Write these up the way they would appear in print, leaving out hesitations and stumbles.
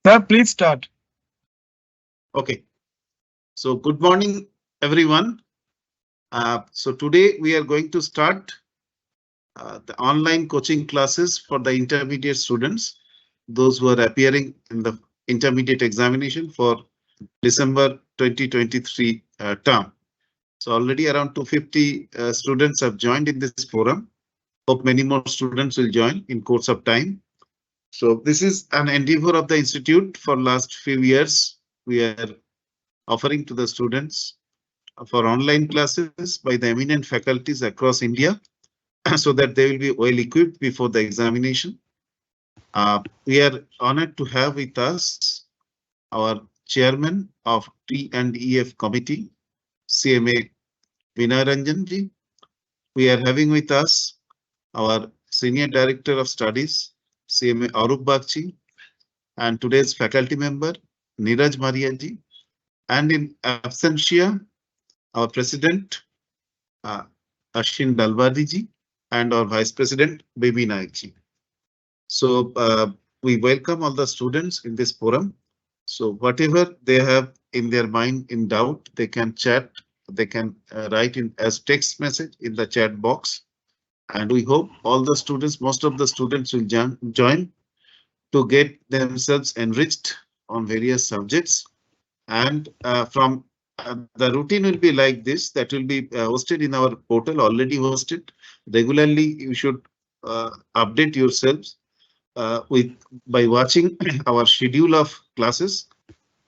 Sir, please start. Okay, so good morning, everyone. So today we are going to start the online coaching classes for the intermediate students, those who are appearing in the intermediate examination for December 2023 term. So already around 250 students have joined in this forum. Hope many more students will join in course of time. So this is an endeavor of the institute for last few years. We are offering to the students for online classes by the eminent faculties across India so that they will be well equipped before the examination. We are honored to have with us our chairman of P&EF committee, CMA Vinay Ranjanji. We are having with us our senior director of studies, CMA Arup Bagchi, and today's faculty member, Neeraj Mariaji, and in absentia, our president, Ashin Dalwadi and our Vice President, Baby Naikji. So we welcome all the students in this forum. So whatever they have in their mind in doubt, they can chat, they can write in as text message in the chat box. And we hope all the students, most of the students will join to get themselves enriched on various subjects. And from the routine will be like this, that will be hosted in our portal, already hosted. Regularly, you should update yourselves by watching our schedule of classes.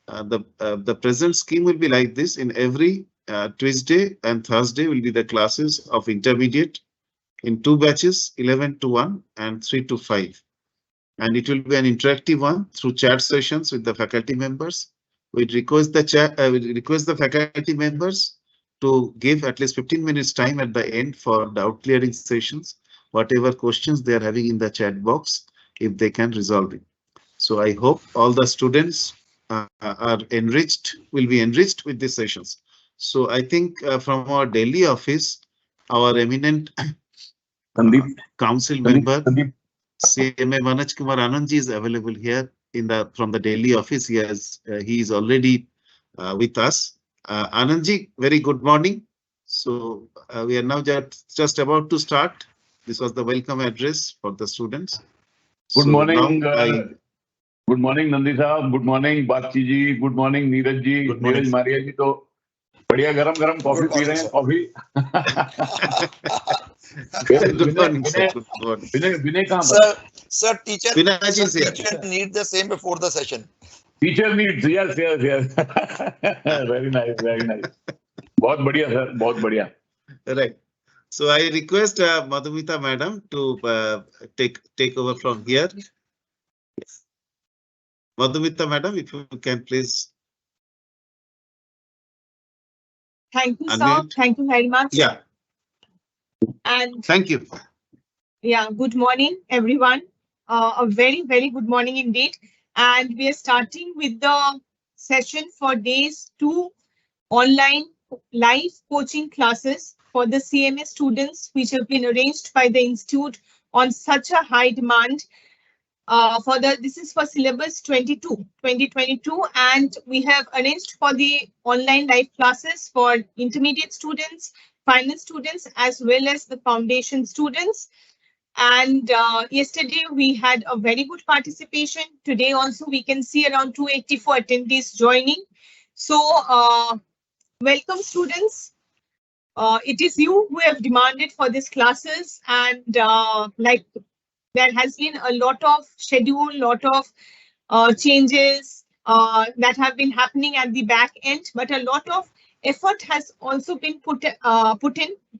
The present scheme will be like this. In every Tuesday and Thursday will be the classes of intermediate in two batches, 11 to 1 and 3 to 5. And it will be an interactive one through chat sessions with the faculty members. We request the faculty members to give at least 15 minutes time at the end for doubt clearing sessions, whatever questions they are having in the chat box, if they can resolve it. So I hope all the students will be enriched with these sessions. So I think from our Delhi office, our eminent council member, CMA Manoj Kumar Anandji is available here from the Delhi office. He is already with us. Anandji, very good morning. So we are now just about to start. This was the welcome address for the students. Good morning. Good morning, Nandi Saab. Good morning, Bagchi ji. Good morning, Neeraj ji. Neeraj Maria ji. तो बढ़िया गरम coffee P रहे हैं coffee विनय कहाँ पर sir teacher need the same before the session. Teacher needs, yes. Very nice. बहुत बढ़िया sir, बहुत बढ़िया. Right. So I request Madhumita madam to take over from here. Madhumita madam, if you can please. Thank you, sir. Thank you very much. Yeah. And thank you. Yeah, good morning, everyone. A very good morning indeed. And we are starting with the session for days 2 online live coaching classes for the CMA students, which have been arranged by the Institute on such a high demand. This is for syllabus 2022, and we have arranged for the online live classes for intermediate students, final students, as well as the foundation students. And yesterday we had a very good participation. Today also we can see around 284 attendees joining. So welcome, students. It is you who have demanded for these classes, and there has been a lot of schedule, lot of changes that have been happening at the back end, but a lot of effort has also been put in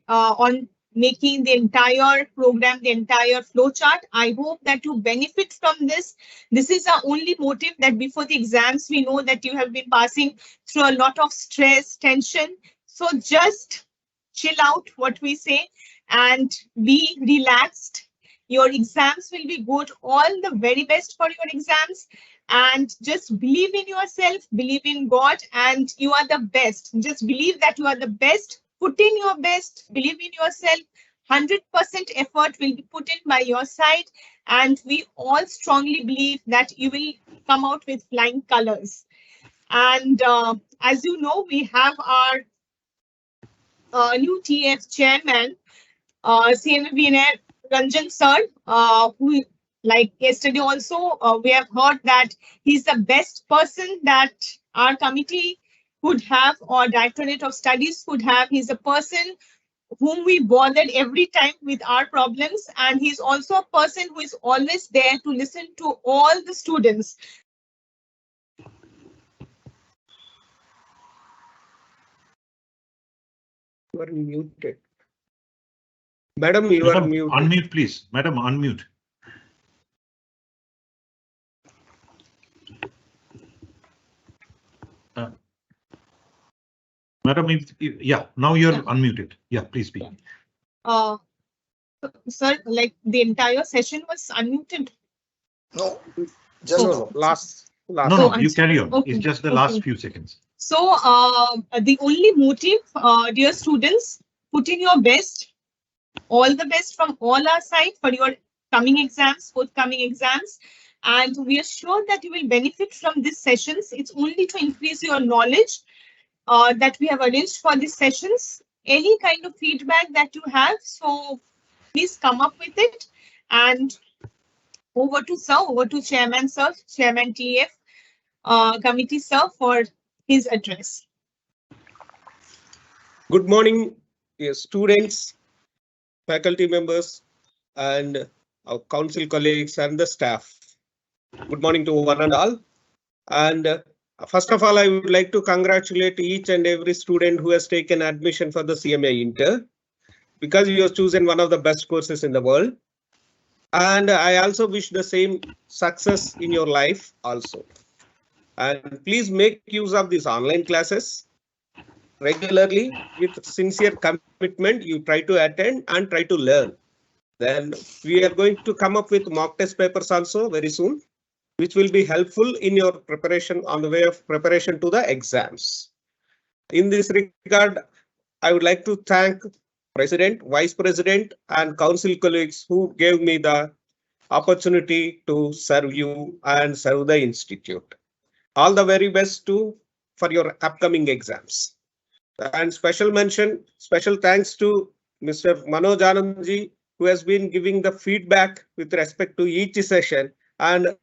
on making the entire program, the entire flow chart. I hope that you benefit from this. This is our only motive, that before the exams, we know that you have been passing through a lot of stress, tension. So just chill out, what we say, and be relaxed. Your exams will be good. All the very best for your exams. And just believe in yourself, believe in God, and you are the best. Just believe that you are the best. Put in your best, believe in yourself. 100% effort will be put in by your side, and we all strongly believe that you will come out with flying colors. And as you know, we have our new TF chairman, CMA Ranjan sir, who, like yesterday also, we have heard that he's the best person that our committee could have, or Directorate of Studies could have. He's a person whom we bothered every time with our problems, and he's also a person who is always there to listen to all the students. You are muted. Madam, you are muted. Unmute, please. Madam, unmute. Madam, yeah, now you're unmuted. Yeah, please speak. Sir, like the entire session was unmuted. No, Just no. Last. No, you carry on. Okay. It's just the last few seconds. So the only motive, dear students, put in your best, all the best from all our side for your coming exams, forthcoming exams. And we are sure that you will benefit from these sessions. It's only to increase your knowledge that we have arranged for these sessions. Any kind of feedback that you have, so please come up with it. And over to sir, over to chairman sir, chairman TF committee sir for his address. Good morning, students, faculty members, and our council colleagues and the staff. Good morning to one and all. And first of all, I would like to congratulate each and every student who has taken admission for the CMA Inter, because you have chosen one of the best courses in the world. And I also wish the same success in your life also. And please make use of these online classes regularly with sincere commitment. You try to attend and try to learn. Then we are going to come up with mock test papers also very soon, which will be helpful in your preparation on the way of preparation to the exams. In this regard, I would like to thank President, Vice President, and Council colleagues who gave me the opportunity to serve you and serve the institute. All the very best for your upcoming exams. And special thanks to Mr. Manoj Anandji, who has been giving the feedback with respect to each session and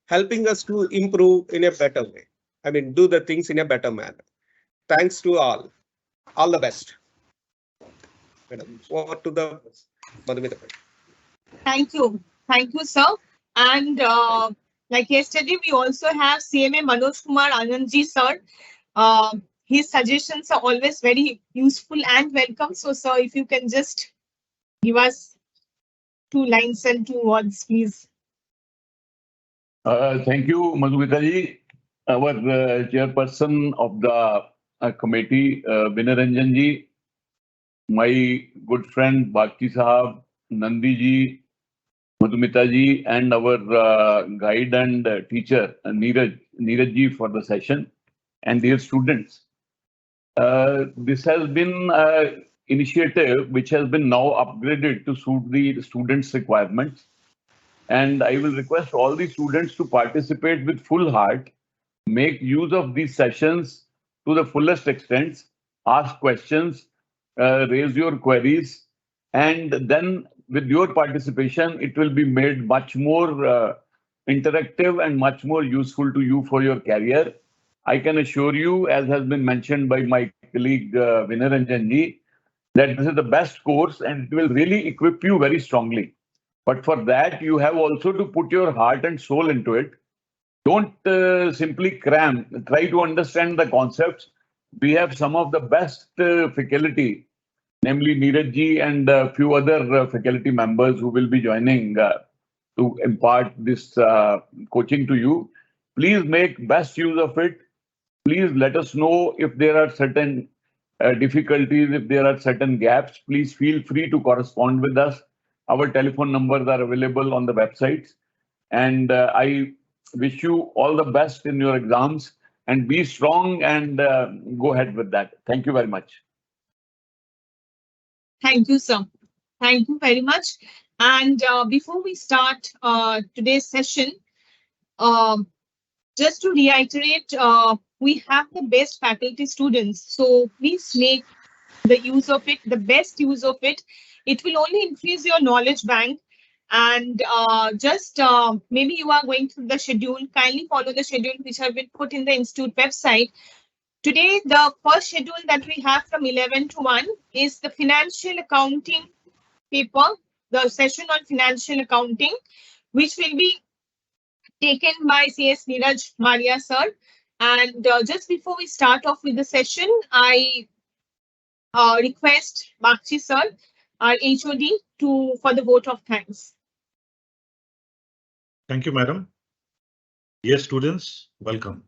helping us to improve in a better way. I mean, do the things in a better manner. Thanks to all. All the best. Madam, over to the Madhumita. Thank you. Thank you, sir. And like yesterday, we also have CMA Manoj Kumar Anandji, sir. His suggestions are always very useful and welcome. So, sir, if you can just give us 2 lines and 2 words, please. Thank you, Madhumita ji. Our chairperson of the committee, Vinay Ranjan ji, my good friend Bhakti Sahab, Nandi ji, Madhumita ji, and our guide and teacher, Neeraj ji, for the session, and dear students. This has been an initiative which has been now upgraded to suit the students' requirements. And I will request all the students to participate with full heart, make use of these sessions to the fullest extent, ask questions, raise your queries, and then with your participation, it will be made much more interactive and much more useful to you for your career. I can assure you, as has been mentioned by my colleague Vinay Ranjan ji, that this is the best course and it will really equip you very strongly. But for that, you have also to put your heart and soul into it. Don't simply cram, try to understand the concepts. We have some of the best faculty, namely Neeraj ji and a few other faculty members who will be joining to impart this coaching to you. Please make best use of it. Please let us know if there are certain difficulties, if there are certain gaps. Please feel free to correspond with us. Our telephone numbers are available on the websites. And I wish you all the best in your exams and be strong and go ahead with that. Thank you very much. Thank you, sir. Thank you very much. And before we start today's session, just to reiterate, we have the best faculty students. So please make the use of it, the best use of it. It will only increase your knowledge bank. And maybe you are going through the schedule. Kindly follow the schedule which have been put in the institute website. Today, the first schedule that we have from 11 to 1 is the financial accounting paper, the session on financial accounting, which will be taken by CS Neeraj Maria sir. And just before we start off with the session, I request Bakshi sir, our HOD, for the vote of thanks. Thank you, madam. Dear students, welcome.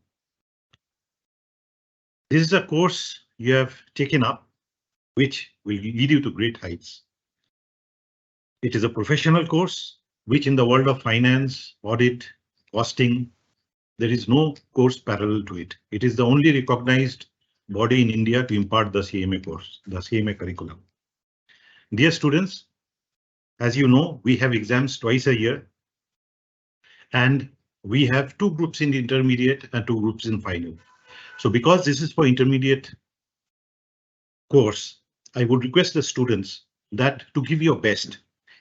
This is a course you have taken up, which will lead you to great heights. It is a professional course, which in the world of finance, audit, costing, there is no course parallel to it. It is the only recognized body in India to impart the CMA course, the CMA curriculum. Dear students, as you know, we have exams twice a year, and we have 2 groups in intermediate and 2 groups in final. So because this is for intermediate course, I would request the students that to give your best.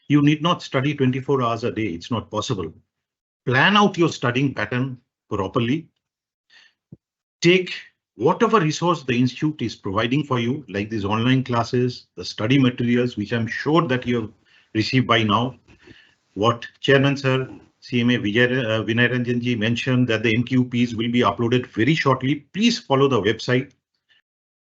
You need not study 24 hours a day. It's not possible. Plan out your studying pattern properly. Take whatever resource the institute is providing for you, like these online classes, the study materials, which I'm sure that you have received by now. What Chairman Sir CMA Vinay Ranjanji mentioned that the NQPs will be uploaded very shortly. Please follow the website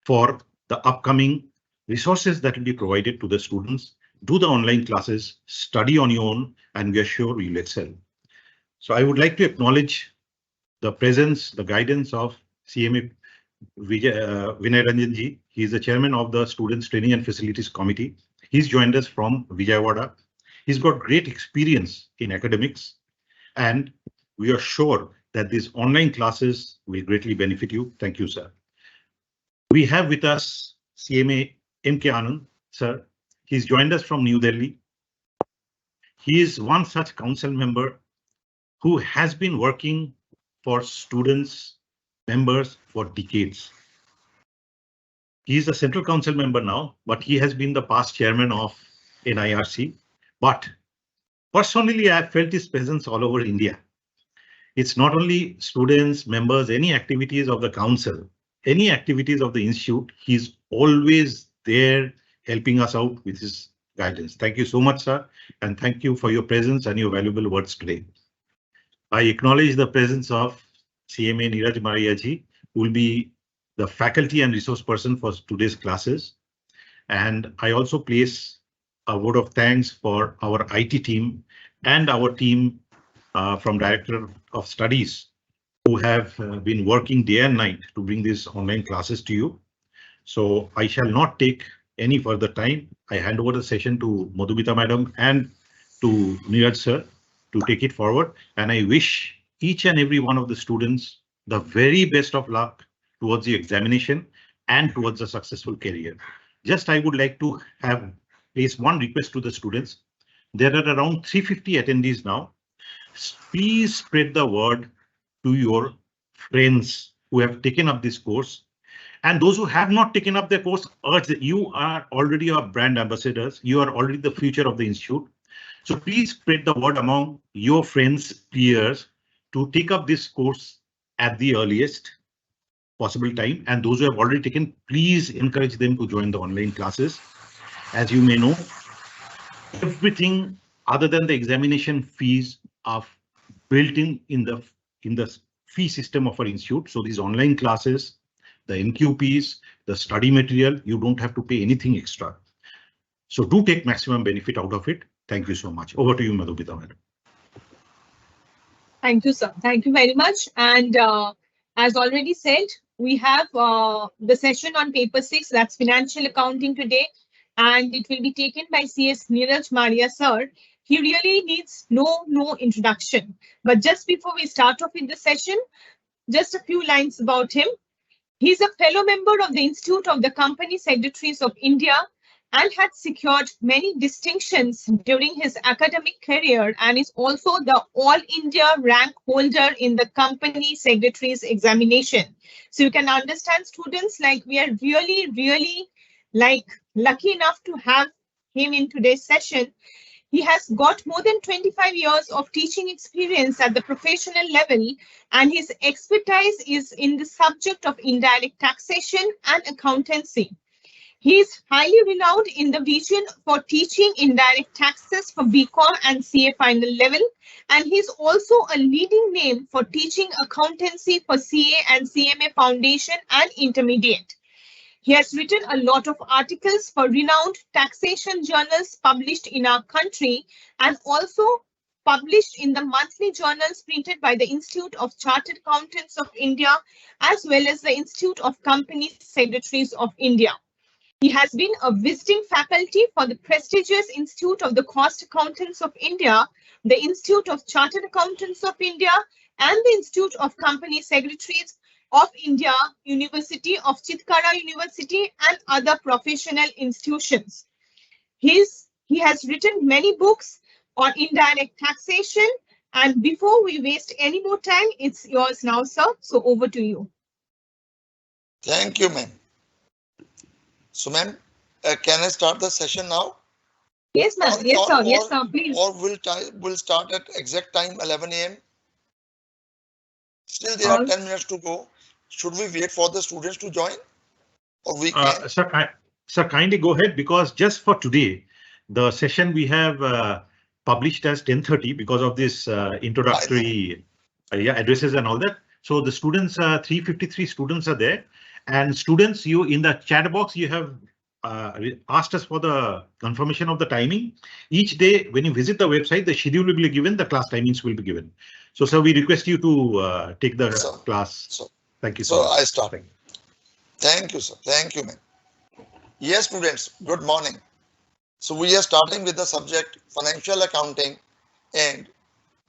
for the upcoming resources that will be provided to the students. Do the online classes, study on your own, and we are sure you'll excel. So I would like to acknowledge the presence, the guidance of CMA Vinay Ranjanji. He is the chairman of the Students Training and Facilities Committee. He's joined us from Vijayawada. He's got great experience in academics, and we are sure that these online classes will greatly benefit you. Thank you, sir. We have with us CMA M.K. Anand, sir. He's joined us from New Delhi. He is one such council member who has been working for students, members for decades. He is a central council member now, but he has been the past chairman of NIRC. But personally, I have felt his presence all over India. It's not only students, members, any activities of the council, any activities of the institute, he's always there helping us out with his guidance. Thank you so much, sir, and thank you for your presence and your valuable words today. I acknowledge the presence of CMA Neeraj Maria ji, who will be the faculty and resource person for today's classes. And I also place a word of thanks for our IT team and our team from Director of Studies, who have been working day and night to bring these online classes to you. So I shall not take any further time. I hand over the session to Madhumita madam and to Neeraj sir to take it forward. And I wish each and every one of the students the very best of luck towards the examination and towards a successful career. Just I would like to place one request to the students. There are around 350 attendees now. Please spread the word to your friends who have taken up this course. And those who have not taken up the course, urge that you are already our brand ambassadors. You are already the future of the institute. So please spread the word among your friends, peers to take up this course at the earliest possible time. And those who have already taken, please encourage them to join the online classes. As you may know, everything other than the examination fees are built in the fee system of our institute. So these online classes, the NQPs, the study material, you don't have to pay anything extra. So do take maximum benefit out of it. Thank you so much. Over to you, Madhumita madam. Thank you, sir. Thank you very much. And as already said, we have the session on Paper-6, that's financial accounting today, and it will be taken by CS Neeraj Maria sir. He really needs no introduction. But just before we start off in the session, just a few lines about him. He's a fellow member of the Institute of the Company Secretaries of India and had secured many distinctions during his academic career and is also the All India rank holder in the company secretary's examination. So you can understand, students, like we are really like lucky enough to have him in today's session. He has got more than 25 years of teaching experience at the professional level, and his expertise is in the subject of indirect taxation and accountancy. He is highly renowned in the region for teaching indirect taxes for BCom and CA final level, and he is also a leading name for teaching accountancy for CA and CMA foundation and intermediate. He has written a lot of articles for renowned taxation journals published in our country and also published in the monthly journals printed by the Institute of Chartered Accountants of India as well as the Institute of Company Secretaries of India. He has been a visiting faculty for the prestigious Institute of the Cost Accountants of India, the Institute of Chartered Accountants of India, and the Institute of Company Secretaries of India, University of Chitkara University, and other professional institutions. He has written many books on indirect taxation. And before we waste any more time, it's yours now, sir. So over to you. Thank you, ma'am. So, ma'am, can I start the session now? Yes, ma'am. Yes, sir. Yes, sir. Please. Or we'll start at exact time 11 a.m. Still, there are 10 minutes to go. Should we wait for the students to join? Or we can? Sir, kindly go ahead, because just for today, the session we have published as 10:30 because of this introductory addresses and all that. So the students, 353 students are there, and students, you in the chat box, you have asked us for the confirmation of the timing. Each day when you visit the website, the schedule will be given, the class timings will be given. So sir, we request you to take the class. Thank you. So I start. Thank you, sir. Thank you, ma'am. Yes, students, good morning. So we are starting with the subject financial accounting, and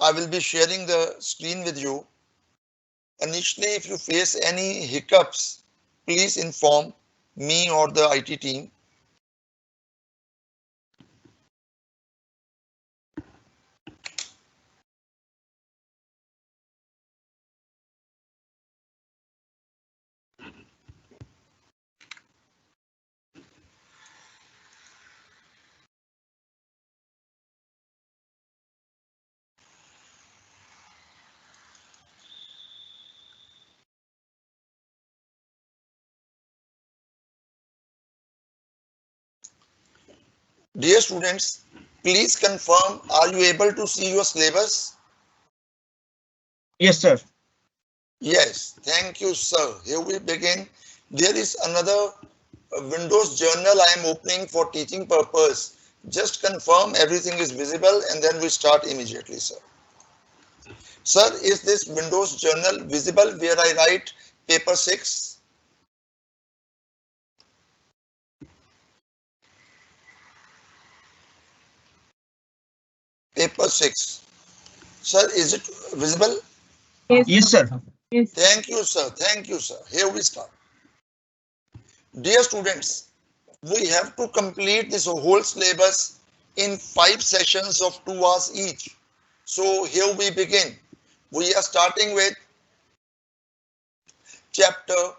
I will be sharing the screen with you. Initially, if you face any hiccups, please inform me or the IT team. Dear students, please confirm, are you able to see your syllabus? Yes, sir. Yes, thank you, sir. Here we begin. There is another Windows journal I am opening for teaching purpose. Just confirm everything is visible and then we start immediately, sir. Sir, is this Windows journal visible where I write Paper-6? Paper-6. Sir, is it visible? Yes, sir. Yes. Thank you, sir. Thank you, sir. Here we start. Dear students, we have to complete this whole syllabus in 5 sessions of 2 hours each. So here we begin. We are starting with chapter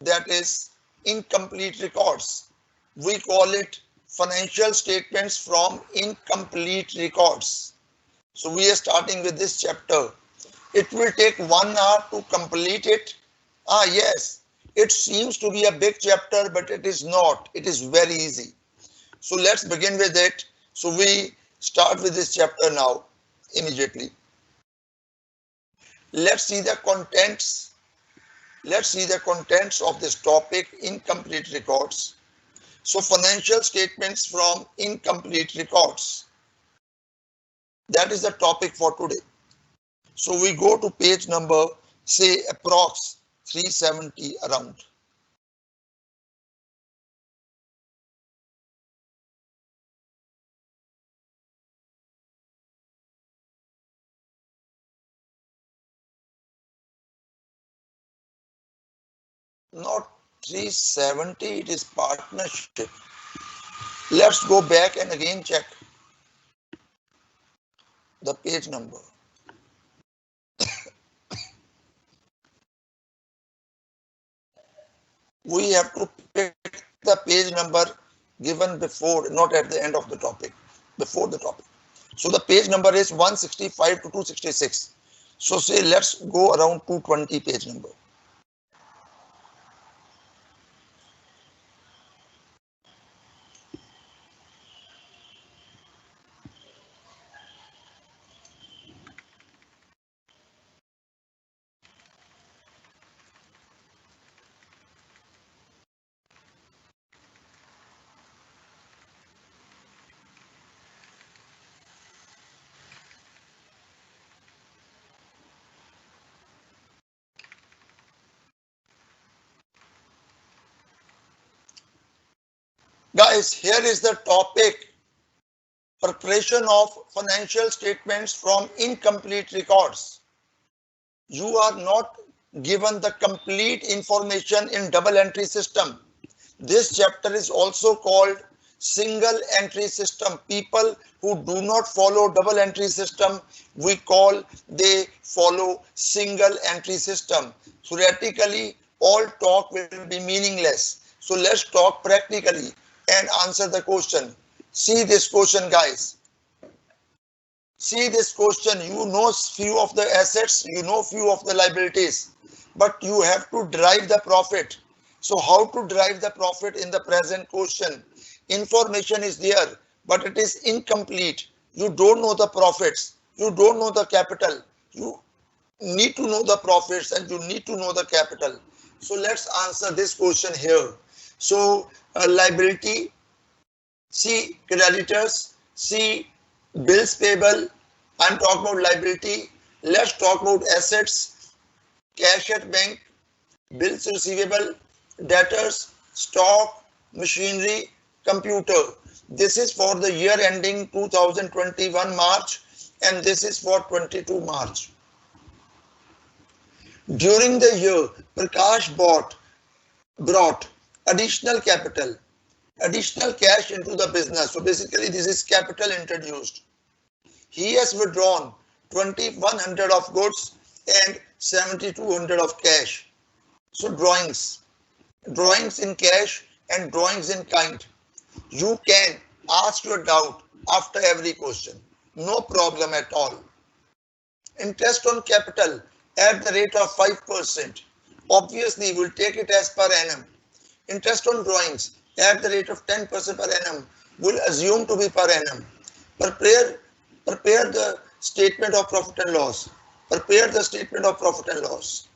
that is incomplete records. We call it financial statements from incomplete records. So we are starting with this chapter. It will take 1 hour to complete it. Yes, it seems to be a big chapter, but it is not. It is very easy. So let's begin with it. So we start with this chapter now, immediately. Let's see the contents. Let's see the contents of this topic, incomplete records. So financial statements from incomplete records. That is the topic for today. So we go to page number, say approx 370 around. Not 370, it is partnership. Let's go back and again check the page number. We have to pick the page number given before, not at the end of the topic, before the topic. So the page number is 165 to 266. So say let's go around 220 page number. Guys, here is the topic: preparation of financial statements from incomplete records. You are not given the complete information in double entry system. This chapter is also called single entry system. People who do not follow double entry system, we call they follow single entry system. Theoretically, all talk will be meaningless. So let's talk practically and answer the question. See this question, guys. See this question. You know few of the assets, you know few of the liabilities, but you have to derive the profit. So how to derive the profit in the present question? Information is there, but it is incomplete. You don't know the profits. You don't know the capital. You need to know the profits and you need to know the capital. So let's answer this question here. So liability, C creditors, C bills payable. I'm talking about liability. Let's talk about assets, cash at bank, bills receivable, debtors, stock, machinery, computer. This is for the year ending 2021 March and this is for 22 March. During the year, Prakash brought additional capital, additional cash into the business. So basically this is capital introduced. He has withdrawn 2100 of goods and 7200 of cash. So drawings in cash and drawings in kind. You can ask your doubt after every question. No problem at all. Interest on capital at the rate of 5%. Obviously, we'll take it as per annum. Interest on drawings at the rate of 10% per annum. We'll assume to be per annum. Prepare the statement of profit and loss. Prepare the statement of profit and loss.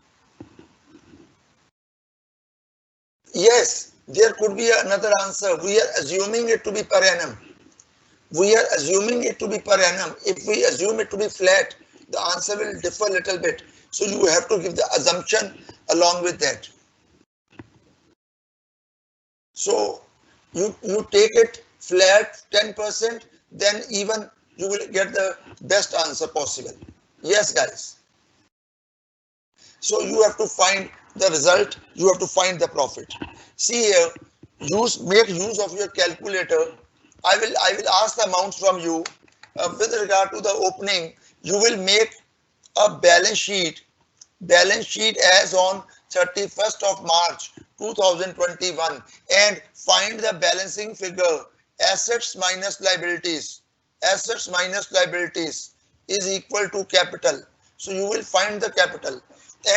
Yes, there could be another answer. We are assuming it to be per annum. We are assuming it to be per annum. If we assume it to be flat, the answer will differ a little bit. So you have to give the assumption along with that. So you take it flat 10%, then even you will get the best answer possible. Yes, guys. So you have to find the result, you have to find the profit. See here, make use of your calculator. I will ask the amounts from you. With regard to the opening, you will make a balance sheet as on 31st of March 2021 and find the balancing figure. Assets minus liabilities is equal to capital. So you will find the capital.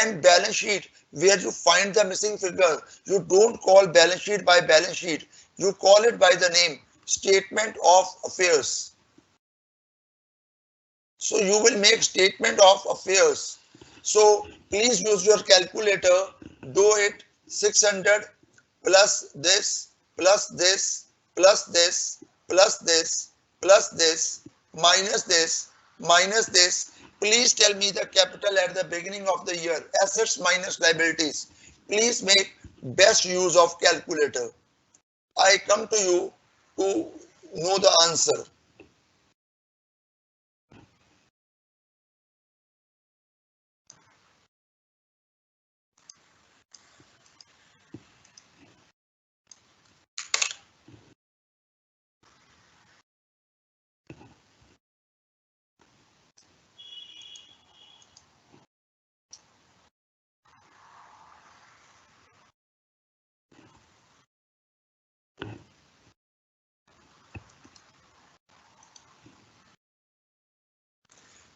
And balance sheet, where you find the missing figure, you don't call balance sheet by balance sheet, you call it by the name statement of affairs. So you will make statement of affairs. So please use your calculator. Do it. 600 plus this plus this plus this plus this plus this minus this minus this. Please tell me the capital at the beginning of the year. Assets minus liabilities. Please make best use of calculator. I come to you to know the answer.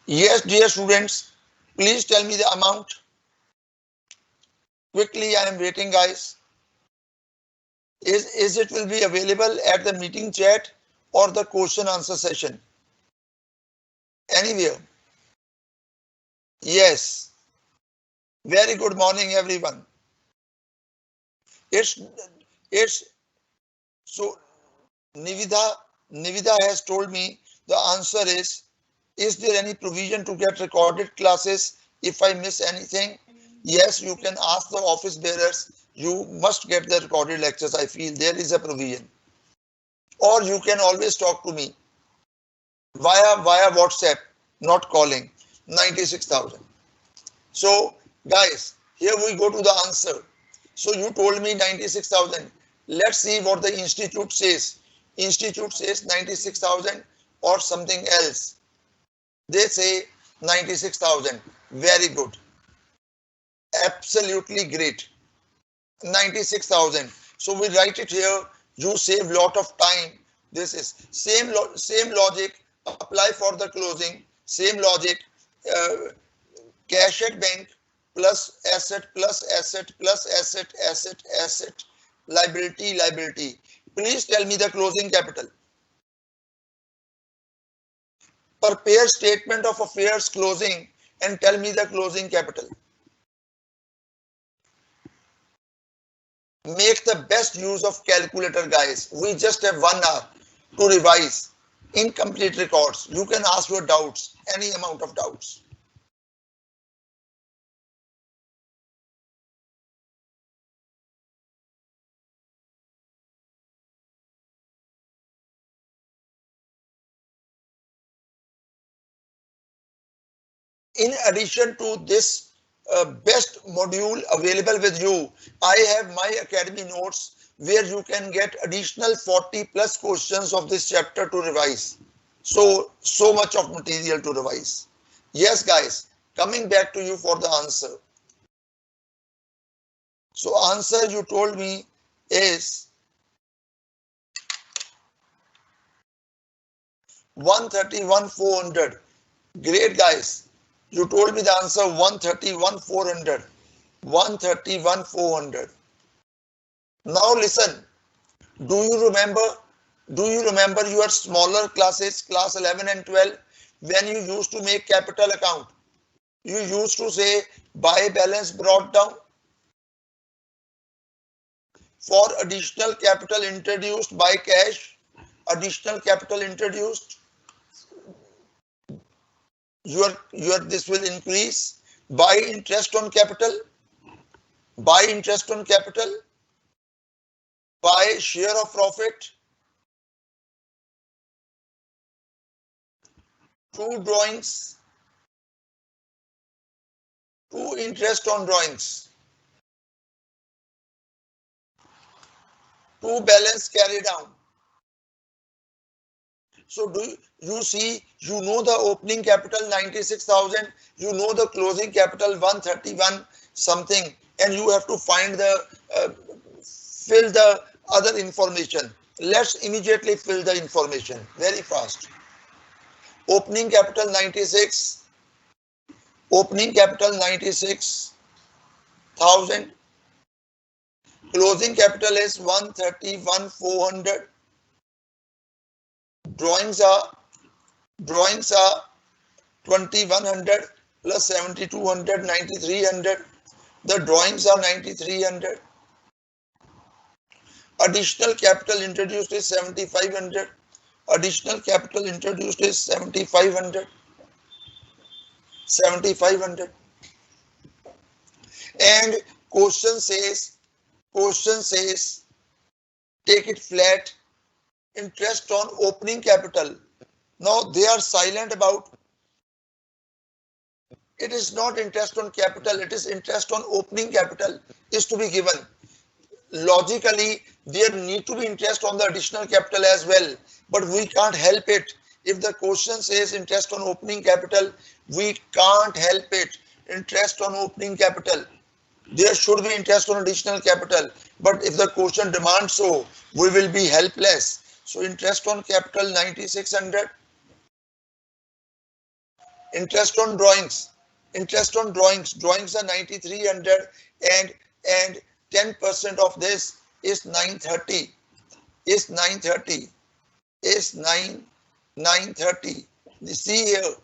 Yes, dear students, please tell me the amount. Quickly, I am waiting, guys. Is it will be available at the meeting chat or the question answer session? Anywhere? Yes. Very good morning, everyone. It's so Nividha has told me the answer is there any provision to get recorded classes if I miss anything? Yes, you can ask the office bearers. You must get the recorded lectures. I feel there is a provision. Or you can always talk to me via WhatsApp, not calling. 96,000. So guys, here we go to the answer. So you told me 96,000. Let's see what the institute says. Institute says 96,000 or something else. They say 96,000. Very good. Absolutely great. 96,000. So we write it here. You save lot of time. This is same logic. Apply for the closing. Same logic. Cash at bank plus asset plus asset plus asset asset asset liability liability. Please tell me the closing capital. Prepare statement of affairs closing and tell me the closing capital. Make the best use of calculator, guys. We just have 1 hour to revise incomplete records. You can ask your doubts, any amount of doubts. In addition to this best module available with you, I have my academy notes where you can get additional 40 plus questions of this chapter to revise. So much of material to revise. Yes, guys, coming back to you for the answer. So answer you told me is 131,400. Great, guys. You told me the answer 131,400. 131,400. Now listen. Do you remember your smaller classes, class 11 and 12, when you used to make capital account? You used to say buy balance brought down. For additional capital introduced by cash, additional capital introduced, your this will increase. By interest on capital, by interest on capital, by share of profit, two drawings, two interest on drawings, two balance carry down. So do you see, you know the opening capital 96,000, you know the closing capital 131 something, and you have to find the fill the other information. Let's immediately fill the information very fast. Opening capital 96, opening capital 96,000, closing capital is 131,400. Drawings are 2,100 plus 7,200, 9,300. The drawings are 9,300. Additional capital introduced is 7,500. Additional capital introduced is 7,500. 7,500. And question says, take it flat. Interest on opening capital. Now they are silent about. It is not interest on capital, it is interest on opening capital is to be given. Logically, there need to be interest on the additional capital as well, but we can't help it. If the question says interest on opening capital, we can't help it. Interest on opening capital. There should be interest on additional capital, but if the question demands so, we will be helpless. So interest on capital 9,600. Interest on drawings. Interest on drawings. Drawings are 9,300 and 10% of this is 930. Is 930. Is 930. See here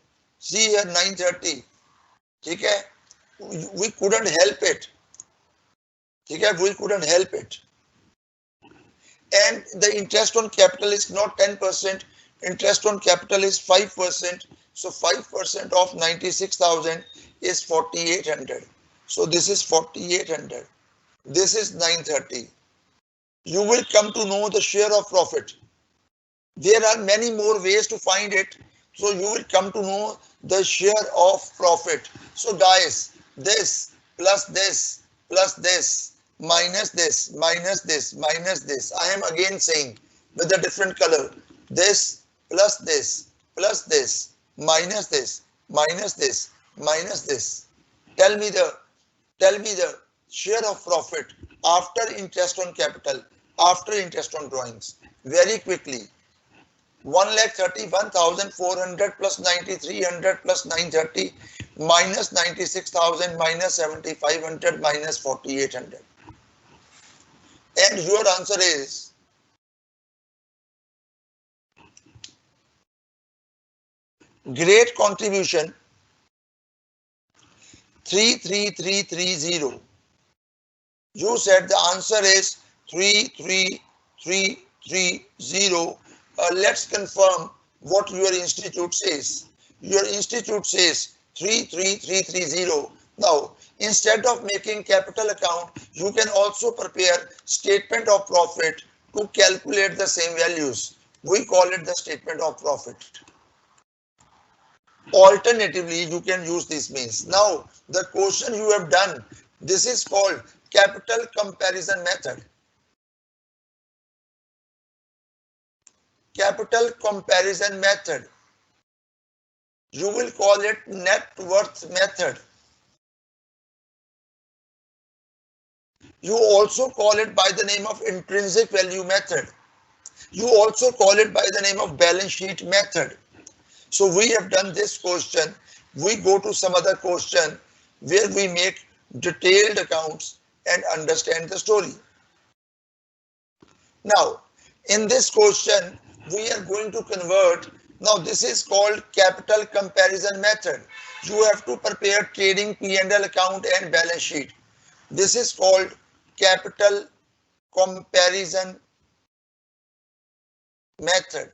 930. Okay, we couldn't help it. Okay, we couldn't help it. And the interest on capital is not 10%. Interest on capital is 5%. So 5% of 96,000 is 4,800. So this is 4,800. This is 930. You will come to know the share of profit. There are many more ways to find it. So you will come to know the share of profit. So guys, this plus this plus this minus this minus this minus this. I am again saying with a different color. This plus this plus this minus this minus this minus this. Tell me the share of profit after interest on capital, after interest on drawings. Very quickly. 1,31,400 plus 9,300 plus 930 minus 96,000 minus 7,500 minus 4,800. And your answer is great contribution 33330. You said the answer is 33330. Let's confirm what your institute says. Your institute says 33330. Now, instead of making capital account, you can also prepare statement of profit to calculate the same values. We call it the statement of profit. Alternatively, you can use this means. Now, the question you have done, this is called capital comparison method. Capital comparison method. You will call it net worth method. You also call it by the name of intrinsic value method. You also call it by the name of balance sheet method. So we have done this question. We go to some other question where we make detailed accounts and understand the story. Now, in this question, we are going to convert. Now, this is called capital comparison method. You have to prepare trading P&L account and balance sheet. This is called capital comparison method.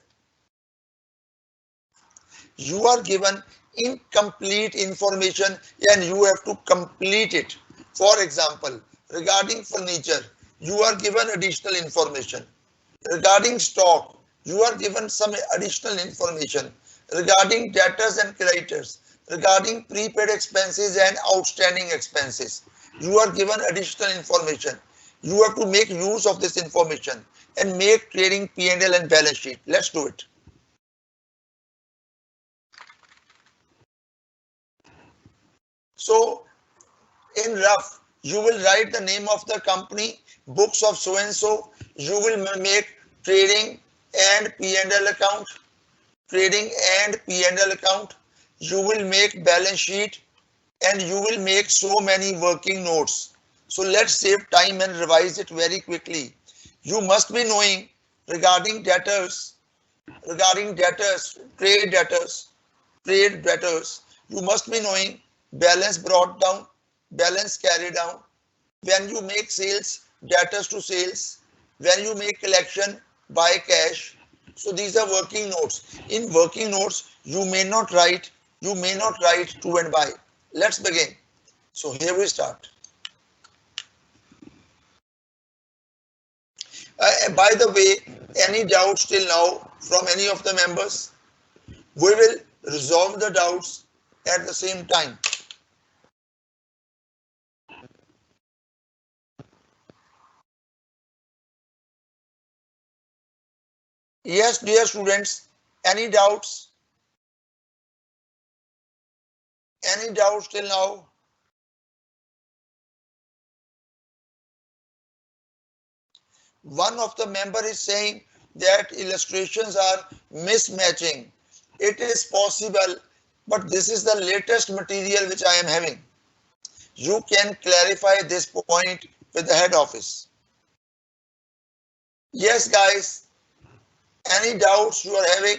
You are given incomplete information and you have to complete it. For example, regarding furniture, you are given additional information. Regarding stock, you are given some additional information. Regarding debtors and creditors, regarding prepaid expenses and outstanding expenses, you are given additional information. You have to make use of this information and make trading P&L and balance sheet. Let's do it. So, in rough, you will write the name of the company, books of so and so. You will make trading and P&L account. Trading and P&L account. You will make balance sheet and you will make so many working notes. So let's save time and revise it very quickly. You must be knowing regarding debtors, trade debtors. You must be knowing balance brought down, balance carried down. When you make sales, debtors to sales. When you make collection, by cash. So these are working notes. In working notes, you may not write to and by. Let's begin. So here we start. By the way, any doubts till now from any of the members? We will resolve the doubts at the same time. Yes, dear students, any doubts? Any doubts till now? One of the member is saying that illustrations are mismatching. It is possible but this is the latest material which I am having. You can clarify this point with the head office. Yes, guys, any doubts you are having?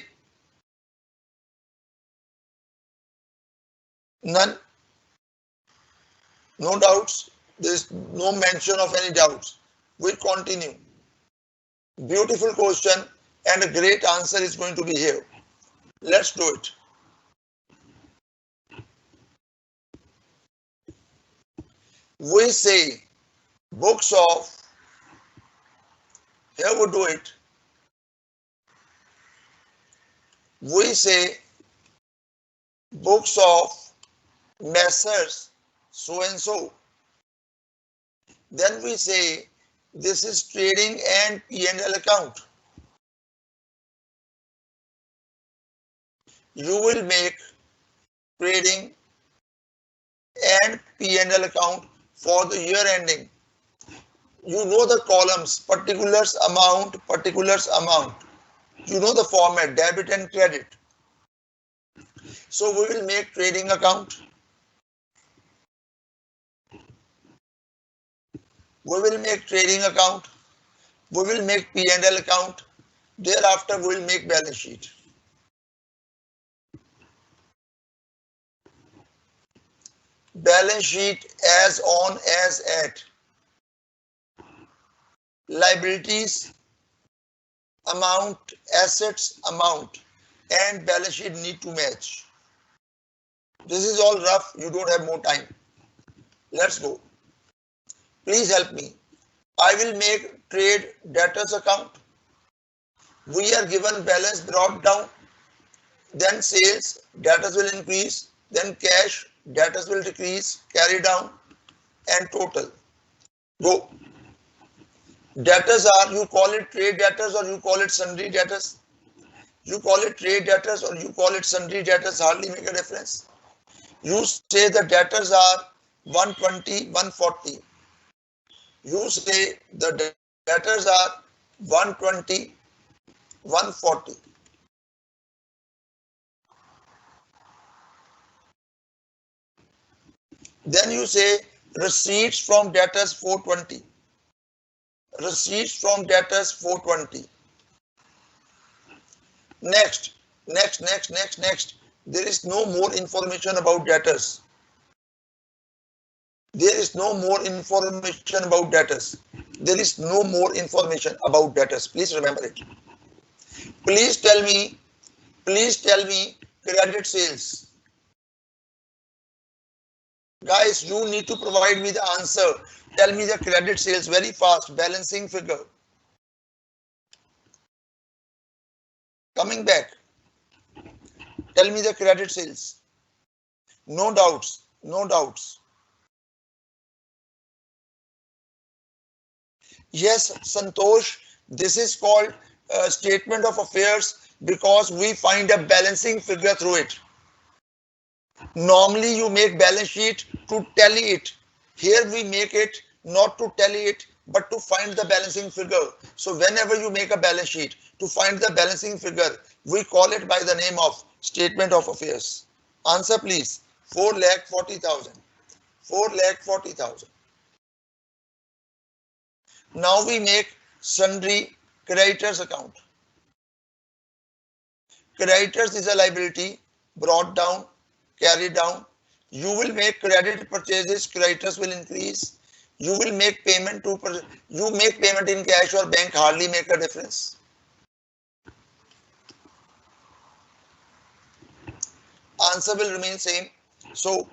None? No doubts? There is no mention of any doubts. We continue. Beautiful question and a great answer is going to be here. Let's do it. We say books of, here we do it. We say books of Messrs. So and so. Then we say this is trading and P&L account. You will make trading and P&L account for the year ending. You know the columns, particulars amount, particulars amount. You know the format, debit and credit. So we will make trading account. We will make trading account. We will make P&L account. Thereafter we will make balance sheet. Balance sheet as on as at. Liabilities amount, assets amount, and balance sheet need to match. This is all rough, you don't have more time. Let's go. Please help me. I will make trade debtors account. We are given balance brought down, then sales, debtors will increase, then cash, debtors will decrease, carry down, and total. Go. Debtors are, you call it trade debtors or you call it sundry debtors. You call it trade debtors or you call it sundry debtors, hardly make a difference. You say the debtors are 120, 140. You say the debtors are 120, 140. Then you say receipts from debtors 420. Receipts from debtors 420. Next. There is no more information about debtors. There is no more information about debtors. There is no more information about debtors. Please remember it. Please tell me credit sales. Guys, you need to provide me the answer. Tell me the credit sales very fast, balancing figure. Coming back. Tell me the credit sales. No doubts, no doubts. Yes, Santosh, this is called a statement of affairs because we find a balancing figure through it. Normally you make balance sheet to tally it. Here we make it not to tally it, but to find the balancing figure. So whenever you make a balance sheet to find the balancing figure, we call it by the name of statement of affairs. Answer please. 4,40,000. 4,40,000. Now we make sundry creditors account. Creditors is a liability brought down, carried down. You will make credit purchases, creditors will increase. You will make payment in cash or bank, hardly make a difference. Answer will remain same. So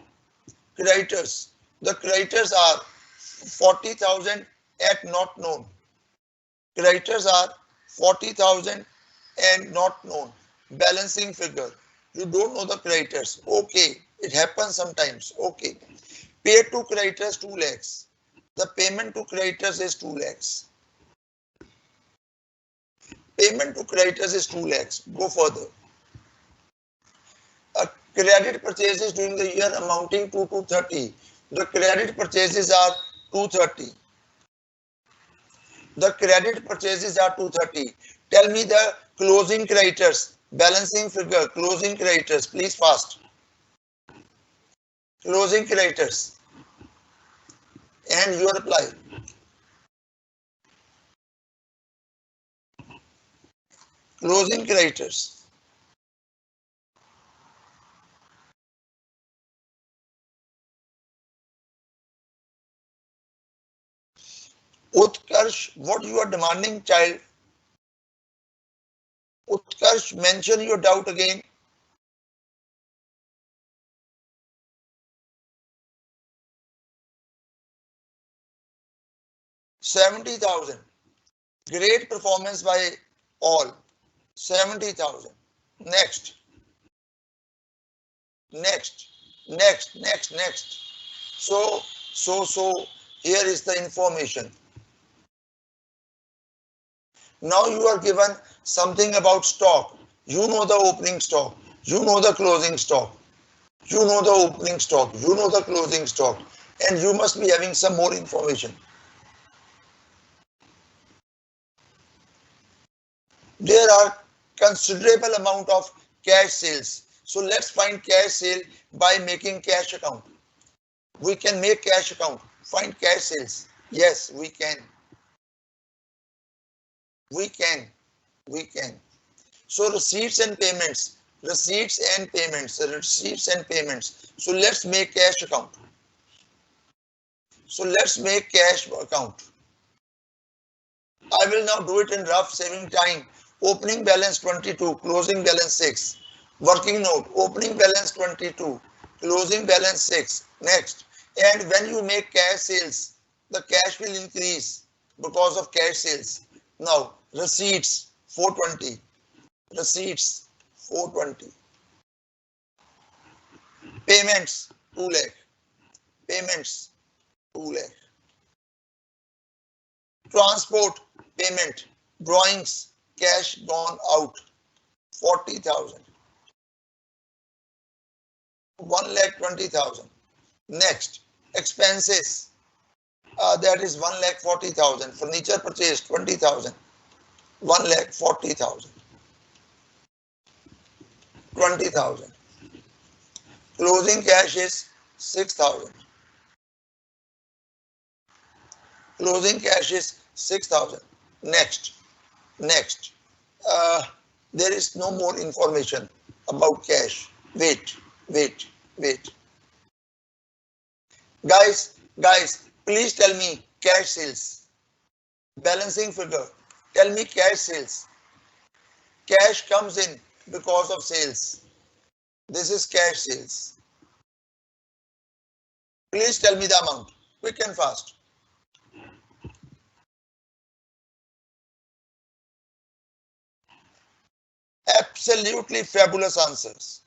creditors, the creditors are 40,000 at not known. Creditors are 40,000 and not known. Balancing figure. You don't know the creditors. Okay, it happens sometimes. Okay. Pay to creditors 2 lakhs. The payment to creditors is 2 lakhs. Payment to creditors is 2 lakhs. Go further. Credit purchases during the year amounting to 230. The credit purchases are 230. The credit purchases are 230. Tell me the closing creditors, balancing figure, closing creditors, please fast. closing creditors, and your reply. Closing creditors. Utkarsh, what you are demanding, child? Utkarsh, mention your doubt again. $70,000. Great performance by all. 70,000. Next. Next. So here is the information. Now you are given something about stock. You know the opening stock. You know the closing stock. You know the opening stock. You know the closing stock. And you must be having some more information. There are considerable amount of cash sales. So let's find cash sale by making cash account. We can make cash account. Find cash sales. Yes, we can. We can. So receipts and payments. So let's make cash account. I will now do it in rough, saving time. Opening balance 22, closing balance 6. Working note, opening balance 22, closing balance 6. Next. And when you make cash sales, the cash will increase because of cash sales. Now, receipts 420. Payments 2 lakh. Transport payment, drawings, cash gone out 40,000. 1,20,000. Next, expenses, that is 1,40,000. Furniture purchased 20,000. 1,40,000. 20,000. Closing cash is 6,000. Next. There is no more information about cash. Wait. Guys, please tell me cash sales. Balancing figure. Tell me cash sales. Cash comes in because of sales. This is cash sales. Please tell me the amount. Quick and fast. Absolutely fabulous answers.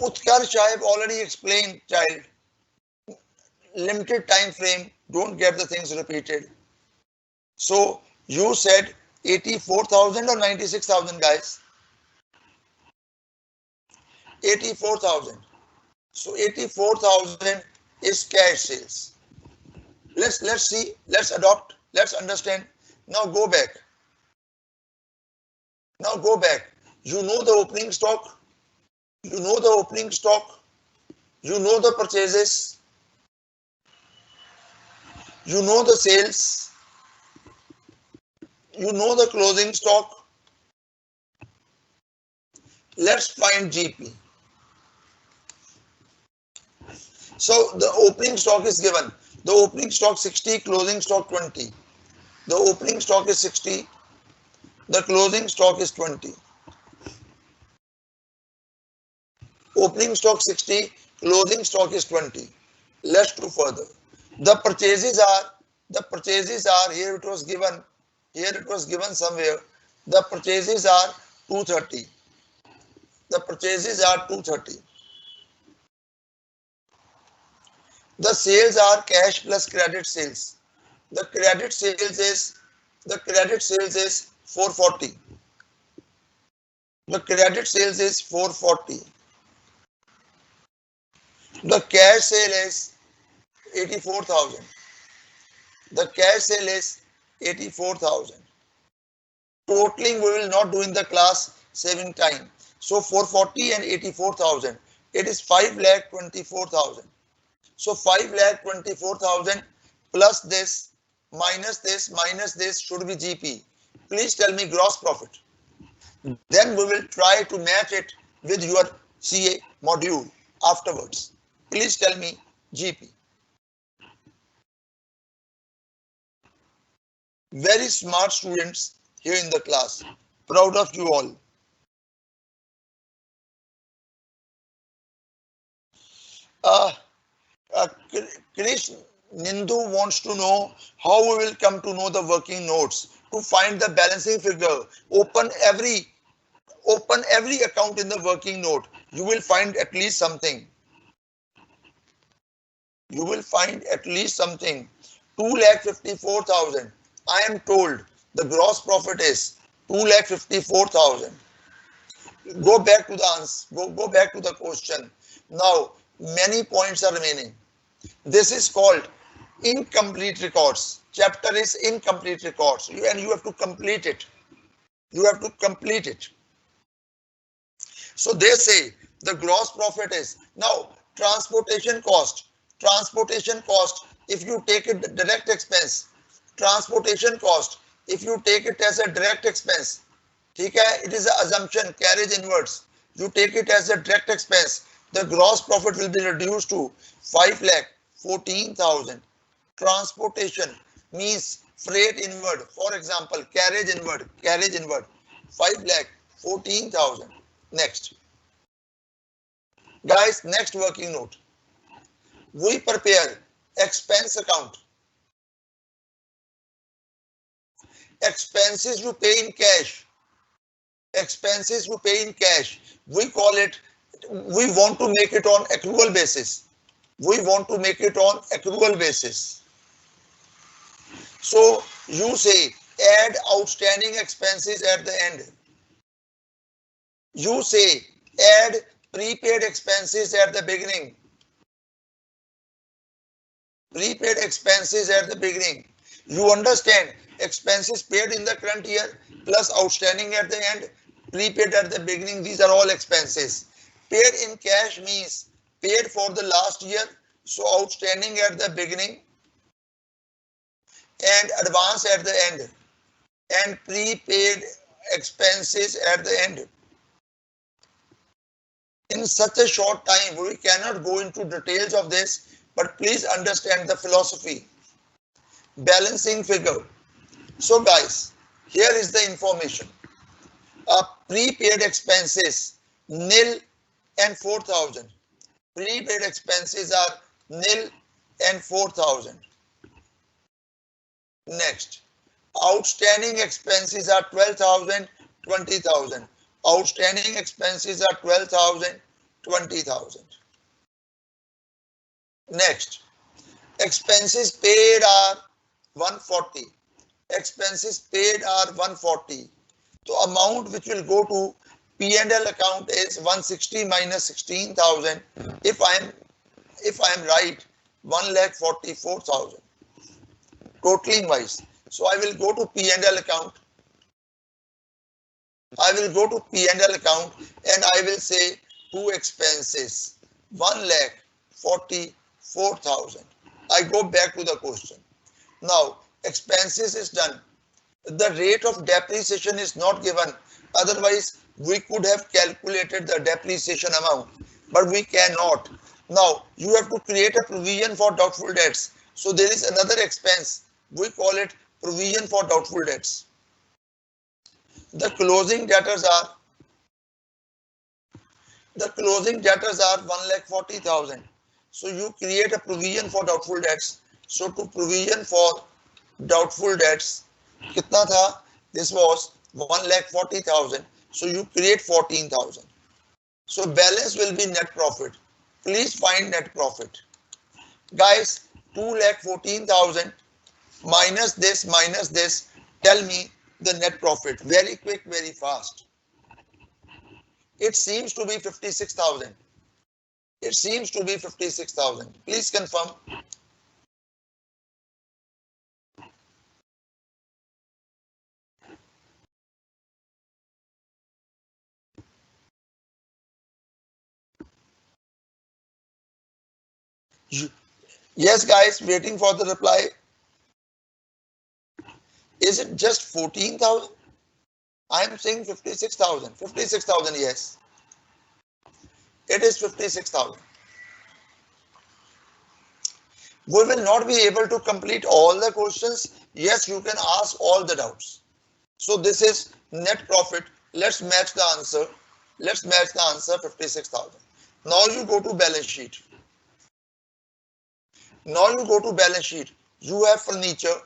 Utkarsh, I have already explained, child. Limited time frame, don't get the things repeated. So you said 84,000 or 96,000, guys? 84,000. So 84,000 is cash sales. Let's see, let's adopt, let's understand. Now go back. You know the opening stock. You know the purchases. You know the sales. You know the closing stock. Let's find GP. So the opening stock is given. The opening stock 60, closing stock 20. The opening stock is 60. The closing stock is 20. Opening stock 60, closing stock is 20. Let's do further. The purchases are here it was given somewhere. The purchases are 230. The sales are cash plus credit sales. The credit sales is 440. The credit sales is 440. The cash sale is 84,000. The cash sale is 84,000. Totaling we will not do in the class, saving time. So 440 and 84,000. It is 5,24,000. So 5,24,000 plus this minus this should be GP. Please tell me gross profit. Then we will try to match it with your CA module afterwards. Please tell me GP. Very smart students here in the class. Proud of you all. Krish Nindu wants to know how we will come to know the working notes to find the balancing figure. Open every account in the working note. You will find at least something. You will find at least something. 2,54,000. I am told the gross profit is 2,54,000. Go back to the answer. Go back to the question. Now many points are remaining. This is called incomplete records. Chapter is incomplete records, and you have to complete it. You have to complete it. So they say the gross profit is now transportation cost. Transportation cost, if you take it direct expense, transportation cost, if you take it as a direct expense, it is an assumption, carriage inwards. You take it as a direct expense, the gross profit will be reduced to 5,14,000. Transportation means freight inward, for example, carriage inward, 5,14,000. Next. Guys, next working note. We prepare expense account. Expenses you pay in cash. Expenses you pay in cash. We call it, we want to make it on accrual basis. We want to make it on accrual basis. So you say add outstanding expenses at the end. You say add prepaid expenses at the beginning. Prepaid expenses at the beginning. You understand, expenses paid in the current year plus outstanding at the end, prepaid at the beginning, these are all expenses. Paid in cash means paid for the last year, so outstanding at the beginning and advance at the end, and prepaid expenses at the end. In such a short time, we cannot go into details of this, but please understand the philosophy. Balancing figure. So guys, here is the information. Prepaid expenses nil and 4,000. Prepaid expenses are nil and 4,000. Next, outstanding expenses are 12,000, 20,000. Outstanding expenses are 12,000, 20,000. Next, expenses paid are 140. Expenses paid are 140. So amount which will go to P&L account is 160 minus 16,000. If I am right, 1,44,000. Totaling wise. So I will go to P&L account. I will go to P&L account and I will say two expenses, 1,44,000. I go back to the question. Now expenses is done. The rate of depreciation is not given. Otherwise, we could have calculated the depreciation amount, but we cannot. Now you have to create a provision for doubtful debts. So there is another expense. We call it provision for doubtful debts. The closing debtors are 1,40,000. So you create a provision for doubtful debts. So to provision for doubtful debts, kitna tha? This was 1,40,000. So you create 14,000. So balance will be net profit. Please find net profit. Guys, 2,14,000 minus this, tell me the net profit. Very quick, very fast. It seems to be 56,000. It seems to be 56,000. Please confirm. Yes, guys, waiting for the reply. Is it just 14,000? I am saying 56,000. 56,000, yes. It is 56,000. We will not be able to complete all the questions. Yes, you can ask all the doubts. So this is net profit. Let's match the answer. Let's match the answer 56,000. Now you go to balance sheet. Now you go to balance sheet. You have furniture.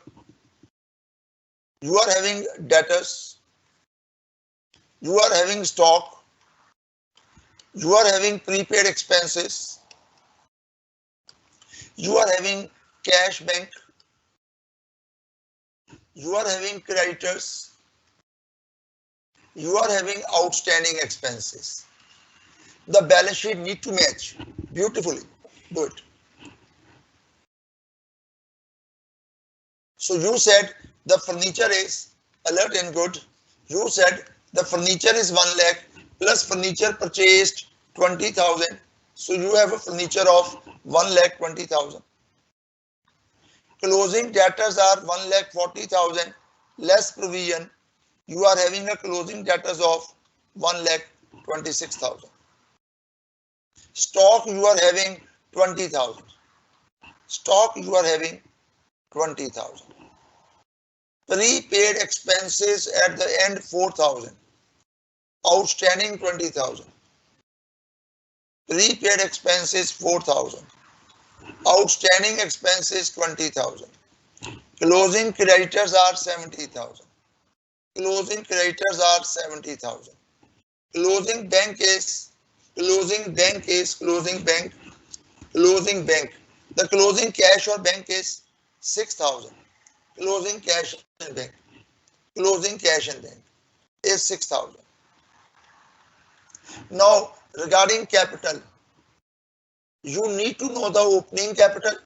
You are having debtors. You are having stock. You are having prepaid expenses. You are having cash bank. You are having creditors. You are having outstanding expenses. The balance sheet need to match beautifully. Do it. So you said the furniture is alert and good. You said the furniture is 1 lakh plus furniture purchased 20,000. So you have a furniture of 1,20,000. Closing debtors are 1,40,000 less provision. You are having a closing debtors of 1,26,000. Stock you are having 20,000. Stock you are having 20,000. Prepaid expenses at the end 4,000. Outstanding 20,000. Prepaid expenses 4,000. Outstanding expenses 20,000. Closing creditors are 70,000. Closing creditors are 70,000. Closing bank. The closing cash or bank is 6,000. Closing cash and bank. Closing cash and bank is 6,000. Now, regarding capital, you need to know the opening capital,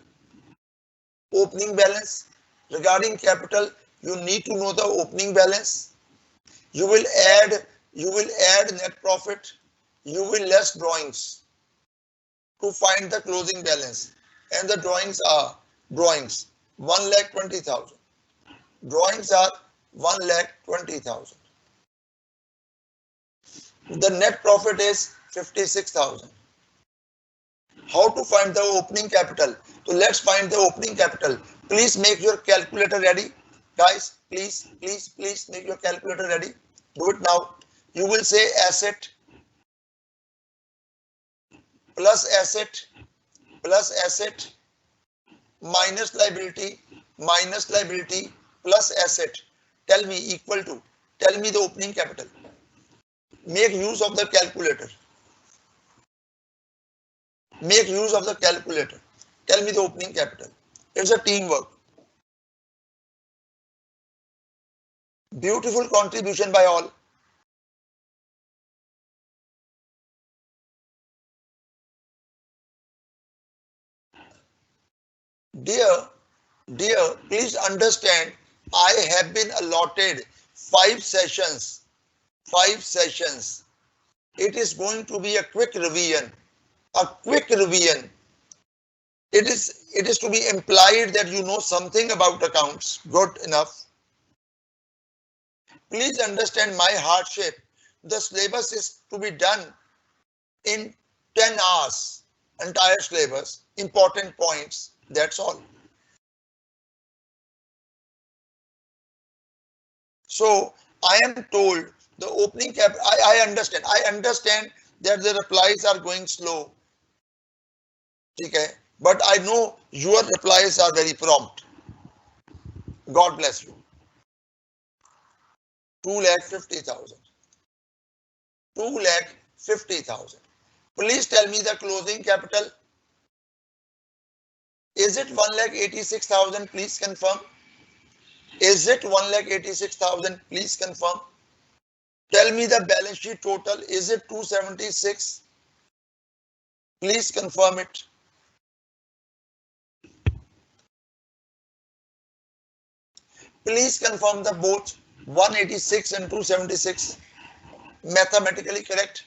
opening balance. Regarding capital, you need to know the opening balance. You will add net profit. You will less drawings to find the closing balance. And the drawings are 1,20,000. Drawings are 1,20,000. The net profit is 56,000. How to find the opening capital? So let's find the opening capital. Please make your calculator ready. Guys, please make your calculator ready. Do it now. You will say asset plus asset minus liability plus asset. Tell me equal to. Tell me the opening capital. Make use of the calculator. Make use of the calculator. Tell me the opening capital. It's a teamwork. Beautiful contribution by all. Dear, please understand, I have been allotted 5 sessions. 5 sessions. It is going to be a quick revision. A quick revision. It is to be implied that you know something about accounts. Good enough. Please understand my hardship. The syllabus is to be done in 10 hours. Entire syllabus. Important points. That's all. So I am told the opening cap. I understand. I understand that the replies are going slow. Okay, but I know your replies are very prompt. God bless you. 2,50,000. 2,50,000. Please tell me the closing capital. Is it 1,86,000? Please confirm. Is it 1,86,000? Please confirm. Tell me the balance sheet total. Is it 276? Please confirm it. Please confirm the both 186 and 276. Mathematically correct.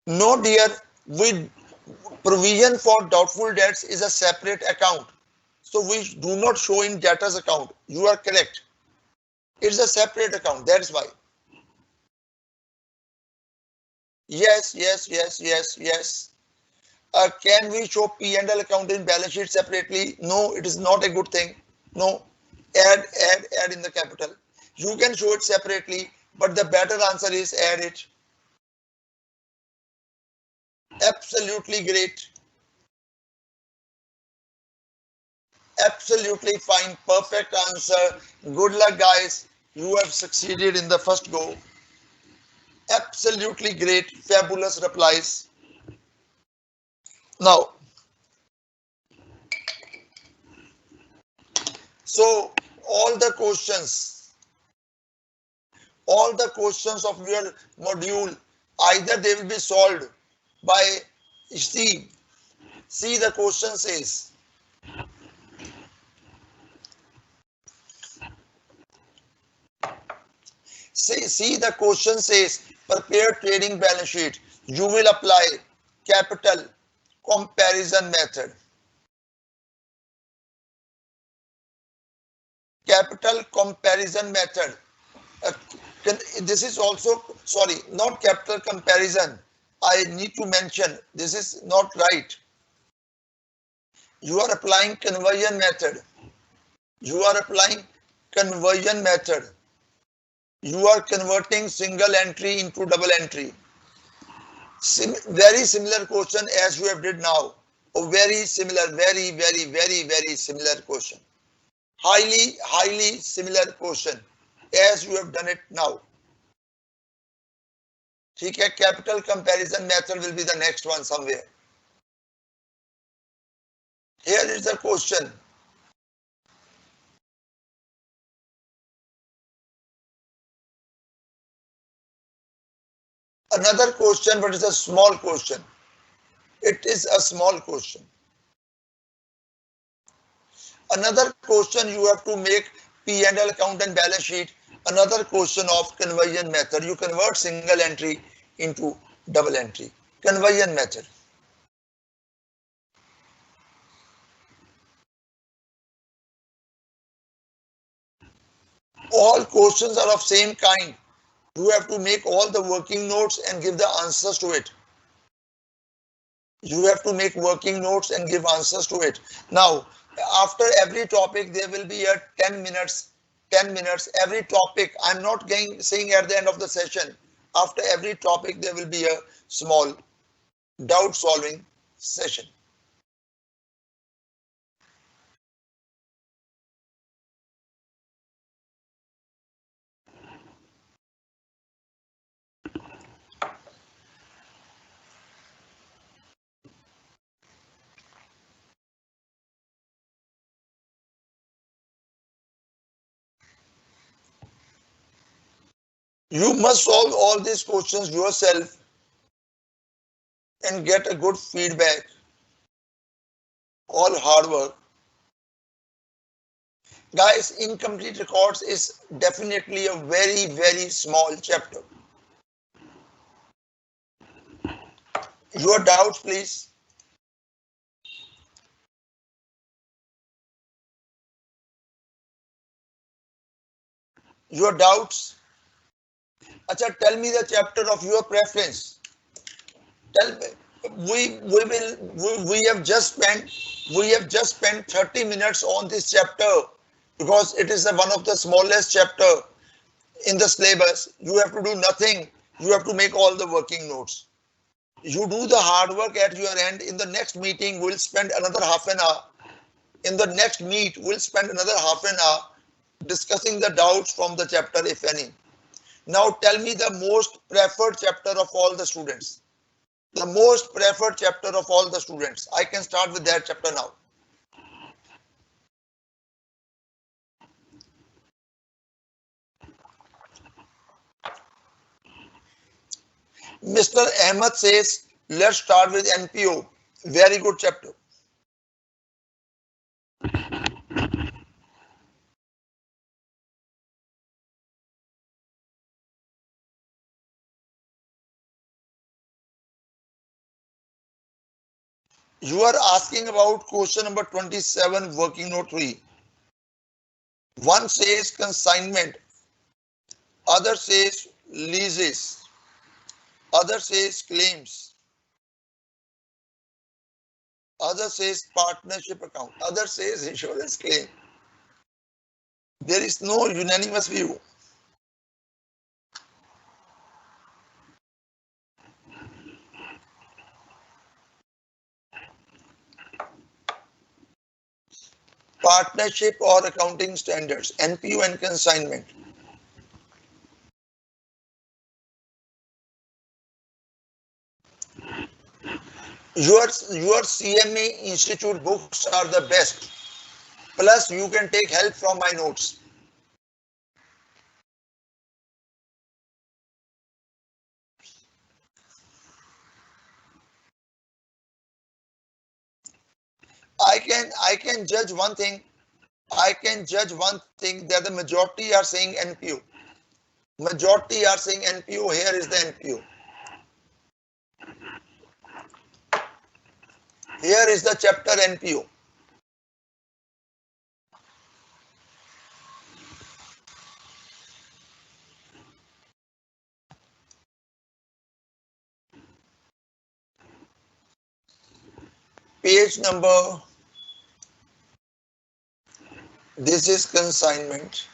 No, dear, we provision for doubtful debts is a separate account. So we do not show in debtors account. You are correct. It's a separate account. That's why. Yes, yes, yes, yes, yes. Can we show P&L account in balance sheet separately? No, it is not a good thing. No. Add in the capital. You can show it separately, but the better answer is add it. Absolutely great. Absolutely fine. Perfect answer. Good luck, guys. You have succeeded in the first go. Absolutely great. Fabulous replies. Now, so all the questions of your module, either they will be solved by see the question says see the question says prepare trading balance sheet. You will apply capital comparison method. Capital comparison method. This is also, sorry, not capital comparison. I need to mention this is not right. You are applying conversion method. You are applying conversion method. You are converting single entry into double entry. Very similar question as you have did now. A very similar, very similar question. Highly similar question as you have done it now. ठीक है, capital comparison method will be the next one somewhere. Here is the question. Another question, but it's a small question. It is a small question. Another question you have to make P&L account and balance sheet. Another question of conversion method. You convert single entry into double entry. Conversion method. All questions are of same kind. You have to make all the working notes and give the answers to it. You have to make working notes and give answers to it. Now, after every topic, there will be a 10 minutes. Every topic. I'm not saying at the end of the session. After every topic, there will be a small doubt solving session. You must solve all these questions yourself and get a good feedback. All hard work. Guys, incomplete records is definitely a very small chapter. Your doubts, please. Your doubts. Acha, tell me the chapter of your preference. Tell me. We have just spent 30 minutes on this chapter because it is one of the smallest chapter in the syllabus. You have to do nothing. You have to make all the working notes. You do the hard work at your end. In the next meeting, we'll spend another half an hour. In the next meet, we'll spend another half an hour discussing the doubts from the chapter, if any. Now tell me the most preferred chapter of all the students. The most preferred chapter of all the students. I can start with that chapter now. Mr. Ahmed says, let's start with NPO. Very good chapter. You are asking about question number 27, working note 3. One says consignment, other says leases, other says claims, other says partnership account, other says insurance claim. There is no unanimous view. Partnership or accounting standards, NPO and consignment. Your CMA Institute books are the best. Plus, you can take help from my notes. I can judge one thing. I can judge one thing that the majority are saying NPO. Majority are saying NPO. Here is the NPO. Here is the chapter NPO. Page number. This is consignment.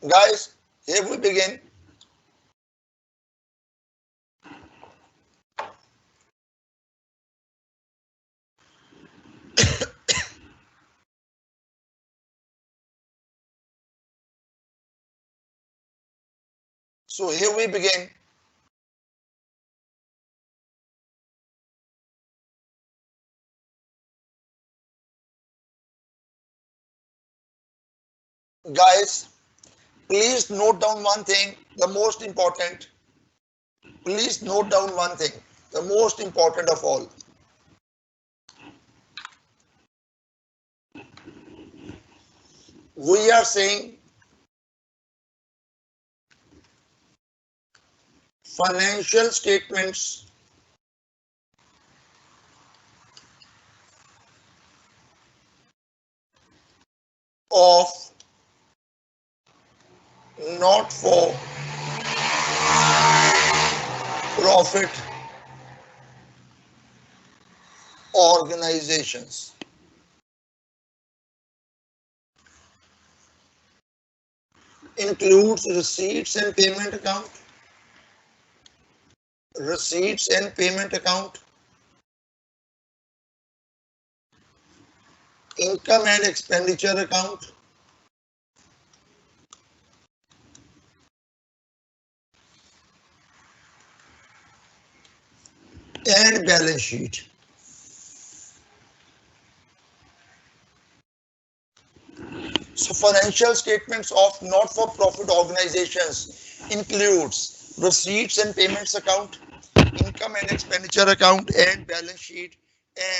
Guys, here we begin. So here we begin. Guys, please note down one thing, the most important. Please note down one thing, the most important of all. We are saying financial statements of not for profit organizations. Includes receipts and payment account, receipts and payment account, income and expenditure account, and balance sheet. So financial statements of not-for-profit organizations includes receipts and payments account, income and expenditure account, and balance sheet.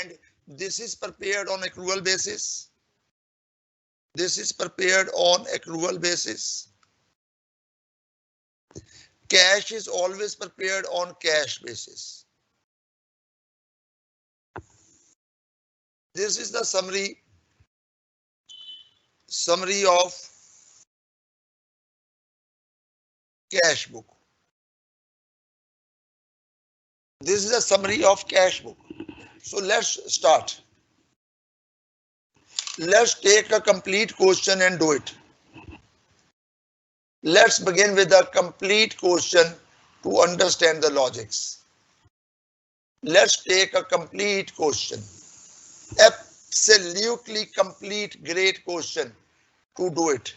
And this is prepared on accrual basis. This is prepared on accrual basis. Cash is always prepared on cash basis. This is the summary of cash book. This is a summary of cash book. So let's start. Let's take a complete question and do it. Let's begin with a complete question to understand the logics. Let's take a complete question. Absolutely complete, great question to do it.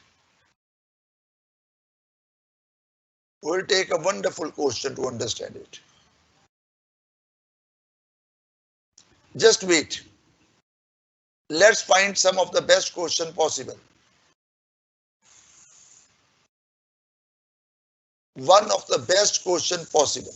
We'll take a wonderful question to understand it. Just wait. Let's find some of the best question possible. One of the best question possible.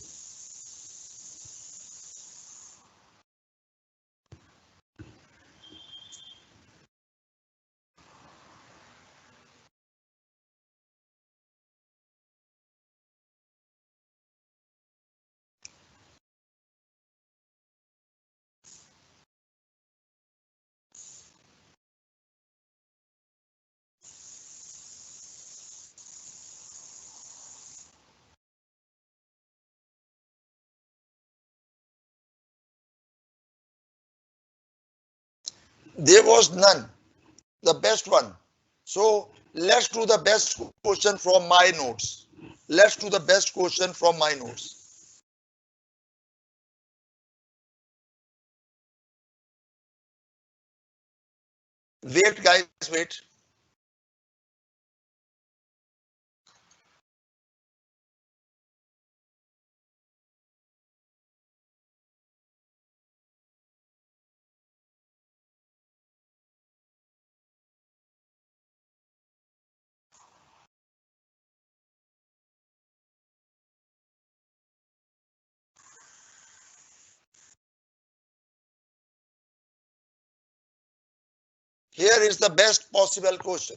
There was none. The best one. So let's do the best question from my notes. Let's do the best question from my notes. Wait, guys, wait. Here is the best possible question.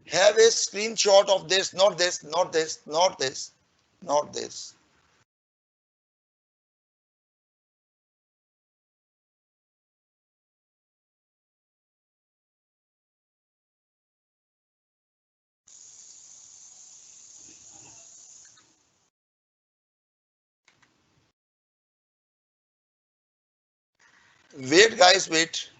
Have a screenshot of this, not this, not this, not this, not this. Wait, guys, wait.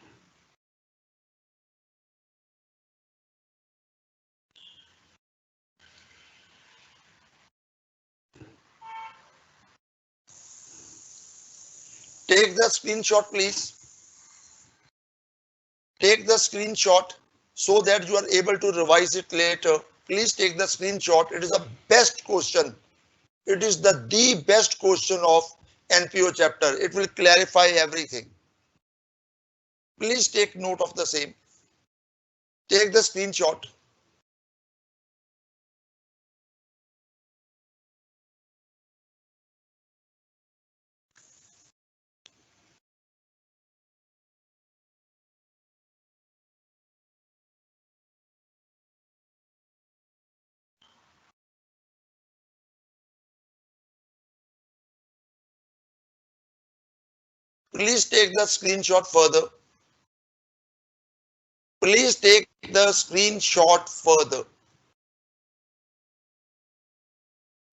Take the screenshot, please. Take the screenshot so that you are able to revise it later. Please take the screenshot. It is the best question. It is the best question of NPO chapter. It will clarify everything. Please take note of the same. Take the screenshot. Please take the screenshot further. Please take the screenshot further.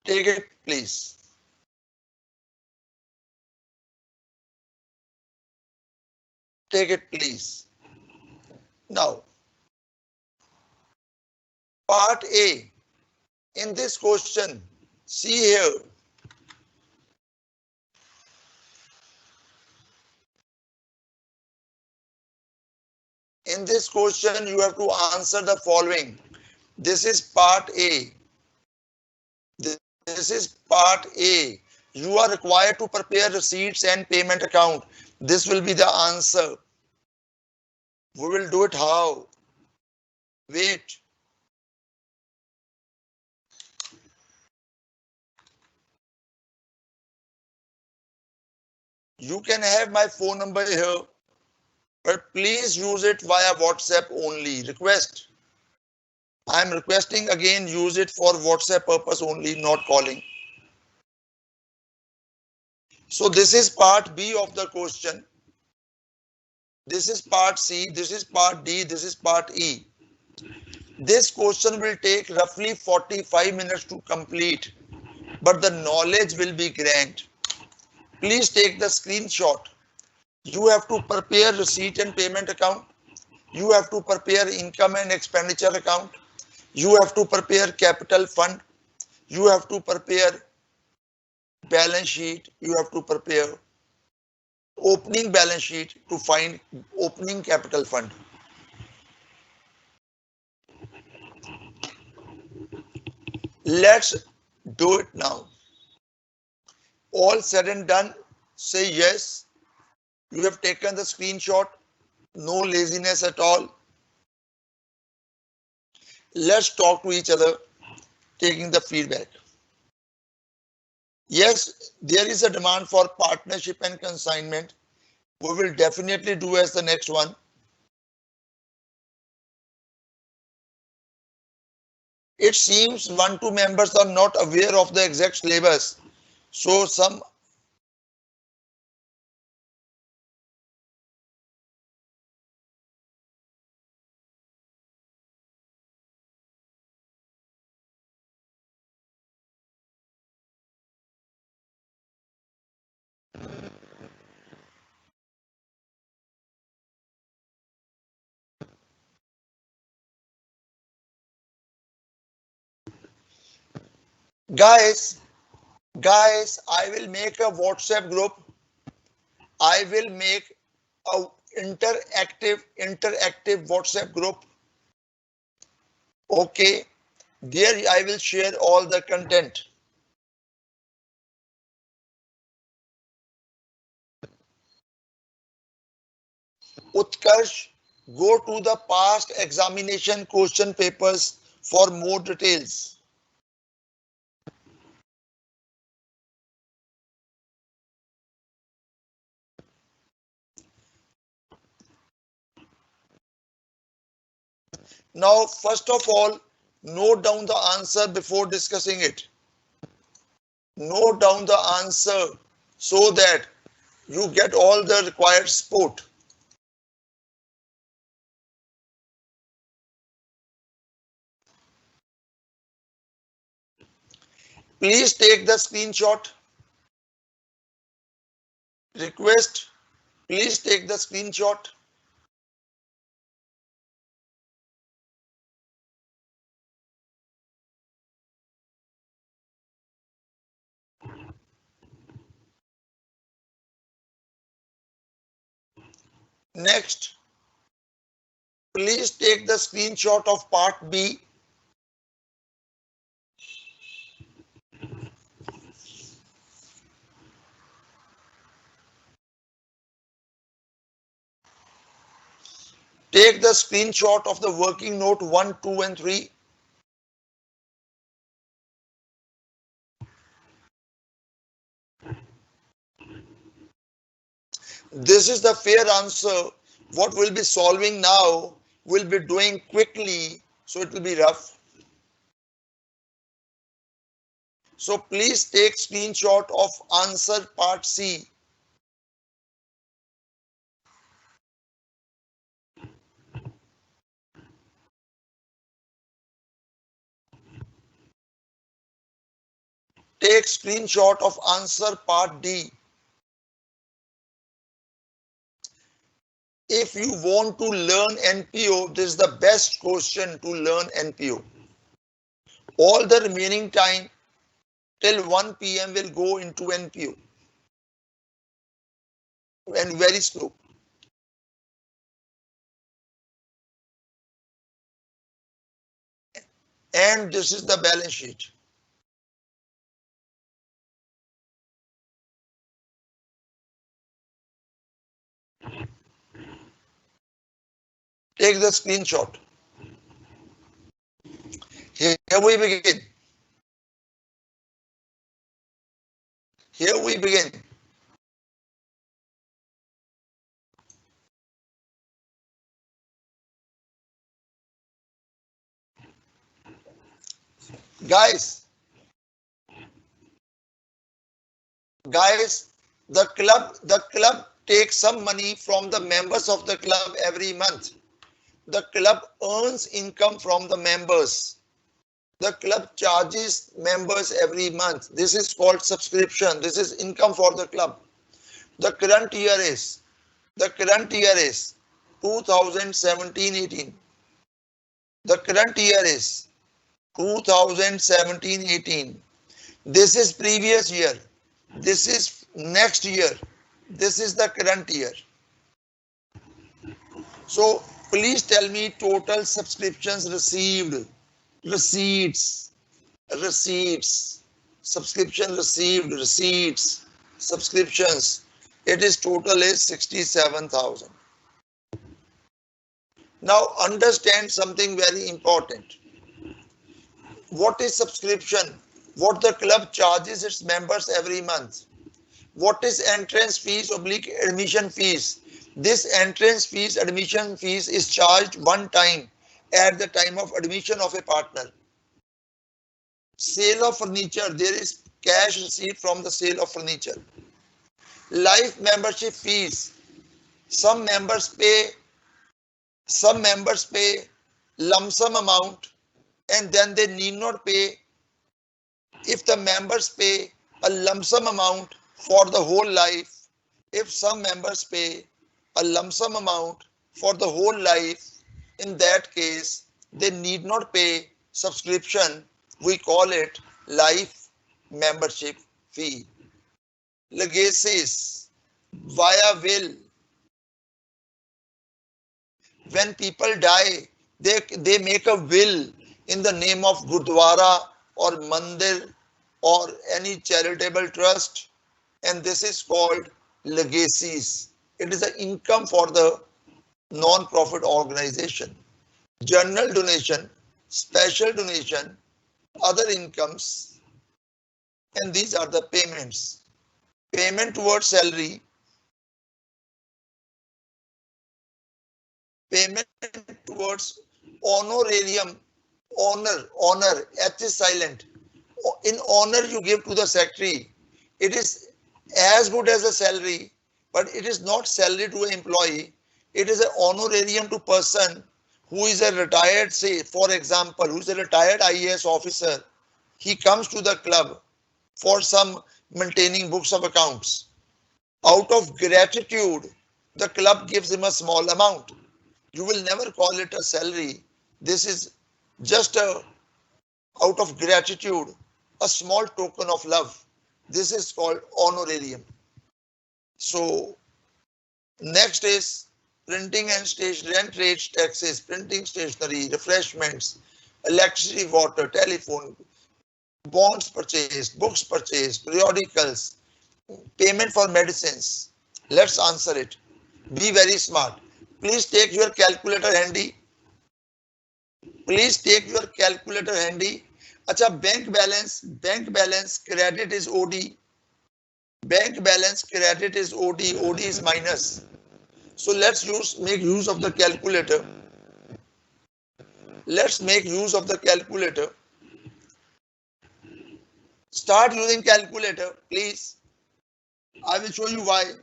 Take it, please. Take it, please. Now, part A. In this question, see here. In this question, you have to answer the following. This is part A. This is part A. You are required to prepare receipts and payment account. This will be the answer. We will do it how? Wait. You can have my phone number here, but please use it via WhatsApp only. Request. I am requesting again, use it for WhatsApp purpose only, not calling. So this is part B of the question. This is part C, this is part D, this is part E. This question will take roughly 45 minutes to complete, but the knowledge will be grand. Please take the screenshot. You have to prepare receipt and payment account. You have to prepare income and expenditure account. You have to prepare capital fund. You have to prepare balance sheet. You have to prepare opening balance sheet to find opening capital fund. Let's do it now. All said and done, say yes. You have taken the screenshot. No laziness at all. Let's talk to each other, taking the feedback. Yes, there is a demand for partnership and consignment. We will definitely do as the next one. It seems 1-2 members are not aware of the exact syllabus. So some guys, I will make a WhatsApp group. I will make a interactive WhatsApp group. Okay, there I will share all the content. Utkarsh, go to the past examination question papers for more details. Now, first of all, note down the answer before discussing it. Note down the answer so that you get all the required support. Please take the screenshot. Request, please take the screenshot. Next, please take the screenshot of part B. Take the screenshot of the working note 1, 2, and 3. This is the fair answer. What we'll be solving now, we'll be doing quickly, so it will be rough. So please take screenshot of answer part C. Take screenshot of answer part D. If you want to learn NPO, this is the best question to learn NPO. All the remaining time till 1 p.m. will go into NPO. And very slow. And this is the balance sheet. Take the screenshot. Here we begin. Here we begin. Guys, the club takes some money from the members of the club every month. The club earns income from the members. The club charges members every month. This is called subscription. This is income for the club. The current year is 2017-18. The current year is 2017-18. This is previous year. This is next year. This is the current year. So please tell me total subscriptions received, receipts. receipts, subscription received, receipts, subscriptions. It is total is 67,000. Now understand something very important. What is subscription? What the club charges its members every month. What is entrance fees oblique admission fees? This entrance fees, admission fees is charged one time at the time of admission of a partner. Sale of furniture, there is cash received from the sale of furniture. Life membership fees, some members pay lump sum amount and then they need not pay. If the members pay a lump sum amount for the whole life, if some members pay a lump sum amount for the whole life, in that case, they need not pay subscription. We call it life membership fee. Legacies via will. When people die, they make a will in the name of Gurdwara or Mandir or any charitable trust, and this is called legacies. It is an income for the non-profit organization. General donation, special donation, other incomes, and these are the payments. Payment towards salary, payment towards honorarium, honor, H is silent. In honor you give to the secretary. It is as good as a salary, but it is not salary to an employee. It is an honorarium to person who is a retired, say for example, who is a retired IAS officer. He comes to the club for some maintaining books of accounts. Out of gratitude, the club gives him a small amount. You will never call it a salary. This is just out of gratitude, a small token of love. This is called honorarium. So next is printing and station rent rates, taxes, printing stationery, refreshments, electricity, water, telephone, bonds purchased, books purchased, periodicals, payment for medicines. Let's answer it. Be very smart. Please take your calculator handy. Please take your calculator handy. Acha, bank balance, credit is OD. Bank balance, credit is OD, OD is minus. So let's make use of the calculator. Let's make use of the calculator. Start using calculator, please. I will show you why.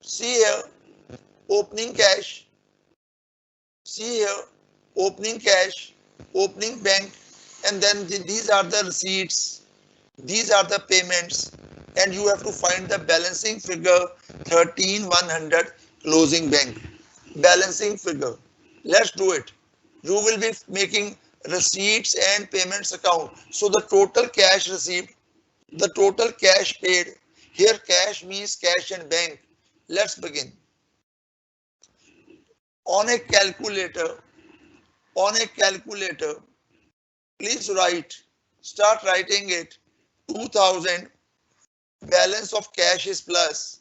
See here, opening cash. See here, opening cash, opening bank, and then these are the receipts. These are the payments, and you have to find the balancing figure 13,100 closing bank. Balancing figure. Let's do it. You will be making receipts and payments account. So the total cash received, the total cash paid. Here cash means cash and bank. Let's begin. On a calculator, please start writing it. 2000, balance of cash is plus,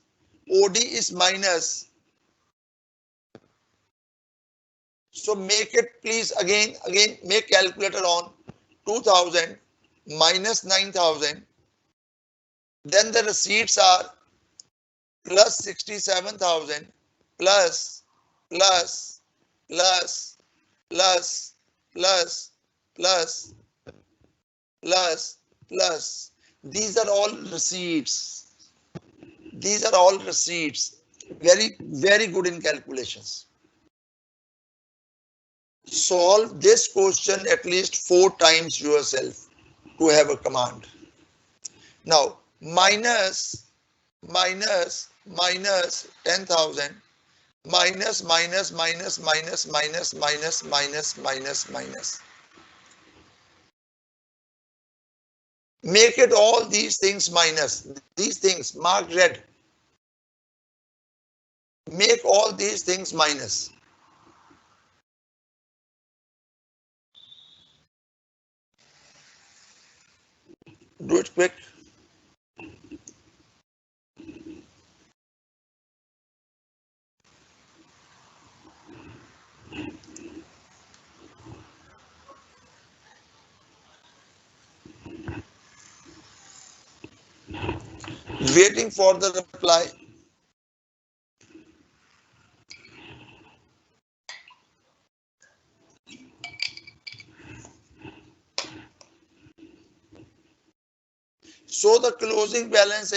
OD is minus. So make it, please, again make calculator on. 2000 minus 9,000. Then the receipts are plus 67,000 plus. These are all receipts. These are all receipts. Very, very good in calculations. Solve this question at least 4 times yourself to have a command. Now, minus 10,000. Minus. Make it all these things minus. These things marked red. Make all these things minus. Do it quick. Waiting for the reply. So the closing balance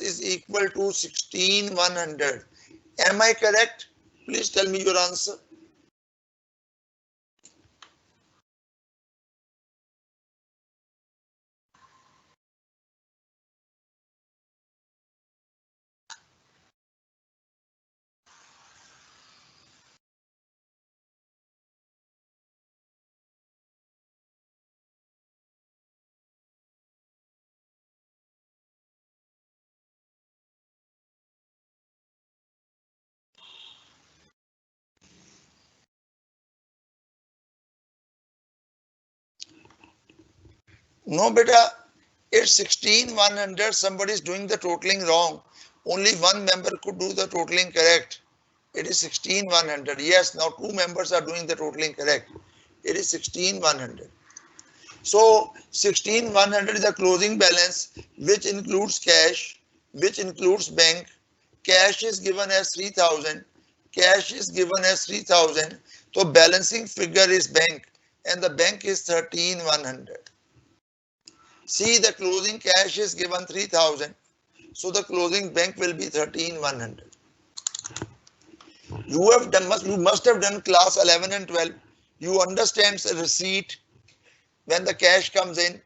is equal to 16,100. Am I correct? Please tell me your answer. No, beta, it's 16,100. Somebody is doing the totaling wrong. Only one member could do the totaling correct. It is 16,100. Yes, now two members are doing the totaling correct. It is 16,100. So 16,100 is the closing balance, which includes cash, which includes bank. Cash is given as 3,000. Cash is given as 3,000. So balancing figure is bank, and the bank is 13,100. See, the closing cash is given 3,000. So the closing bank will be 13,100. You must have done class 11 and 12. You understand the receipt when the cash comes in.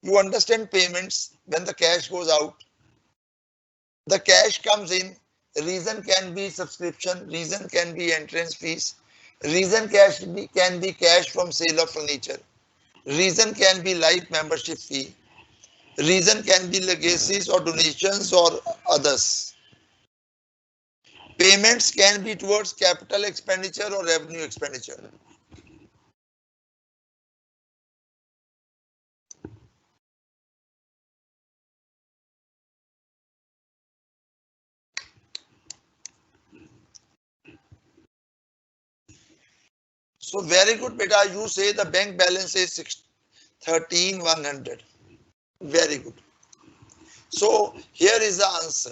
You understand payments when the cash goes out. The cash comes in. Reason can be subscription. Reason can be entrance fees. Reason can be cash from sale of furniture. Reason can be life membership fee. Reason can be legacies or donations or others. Payments can be towards capital expenditure or revenue expenditure. So very good, beta. You say the bank balance is 13,100. Very good. So here is the answer.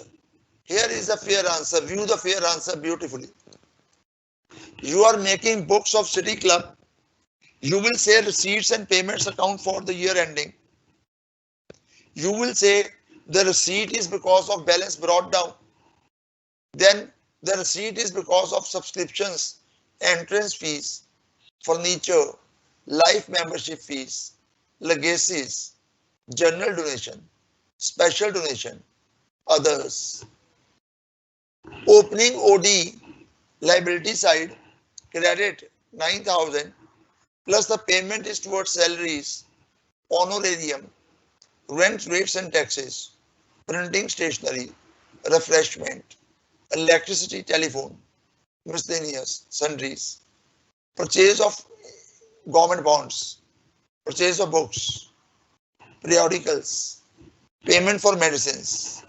Here is the fair answer. View the fair answer beautifully. You are making books of City Club. You will say receipts and payments account for the year ending. You will say the receipt is because of balance brought down. Then the receipt is because of subscriptions, entrance fees, furniture, life membership fees, legacies, general donation, special donation, others. Opening OD, liability side, credit 9,000 plus the payment is towards salaries, honorarium, rent, rates and taxes, printing stationery, refreshment, electricity, telephone, miscellaneous, sundries, purchase of government bonds, purchase of books, periodicals, payment for medicines,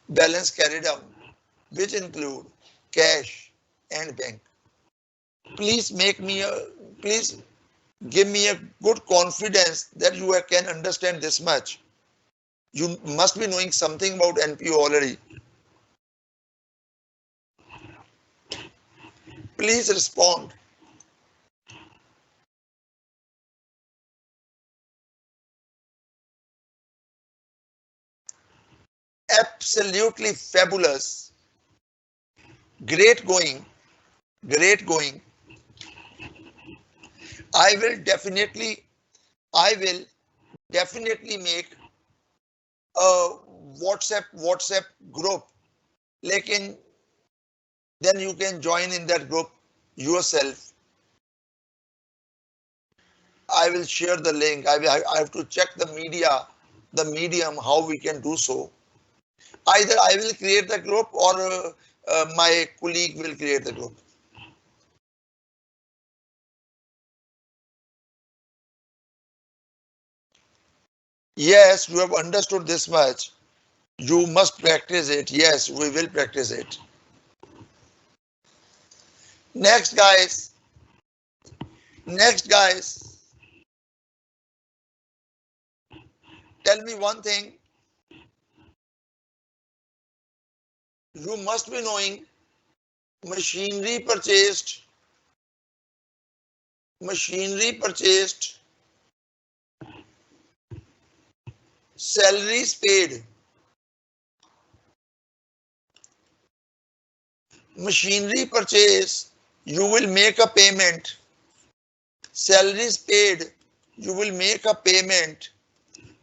balance carried out, which include cash and bank. Please give me a good confidence that you can understand this much. You must be knowing something about NPO already. Please respond. Absolutely fabulous. Great going. Great going. I will definitely make a WhatsApp group. Lekin then you can join in that group yourself. I will share the link. I have to check the medium, how we can do so. Either I will create the group or my colleague will create the group. Yes, you have understood this much. You must practice it. Yes, we will practice it. Next, guys. Next, guys. Tell me one thing. You must be knowing machinery purchased, salaries paid. Machinery purchase, you will make a payment. Salaries paid, you will make a payment.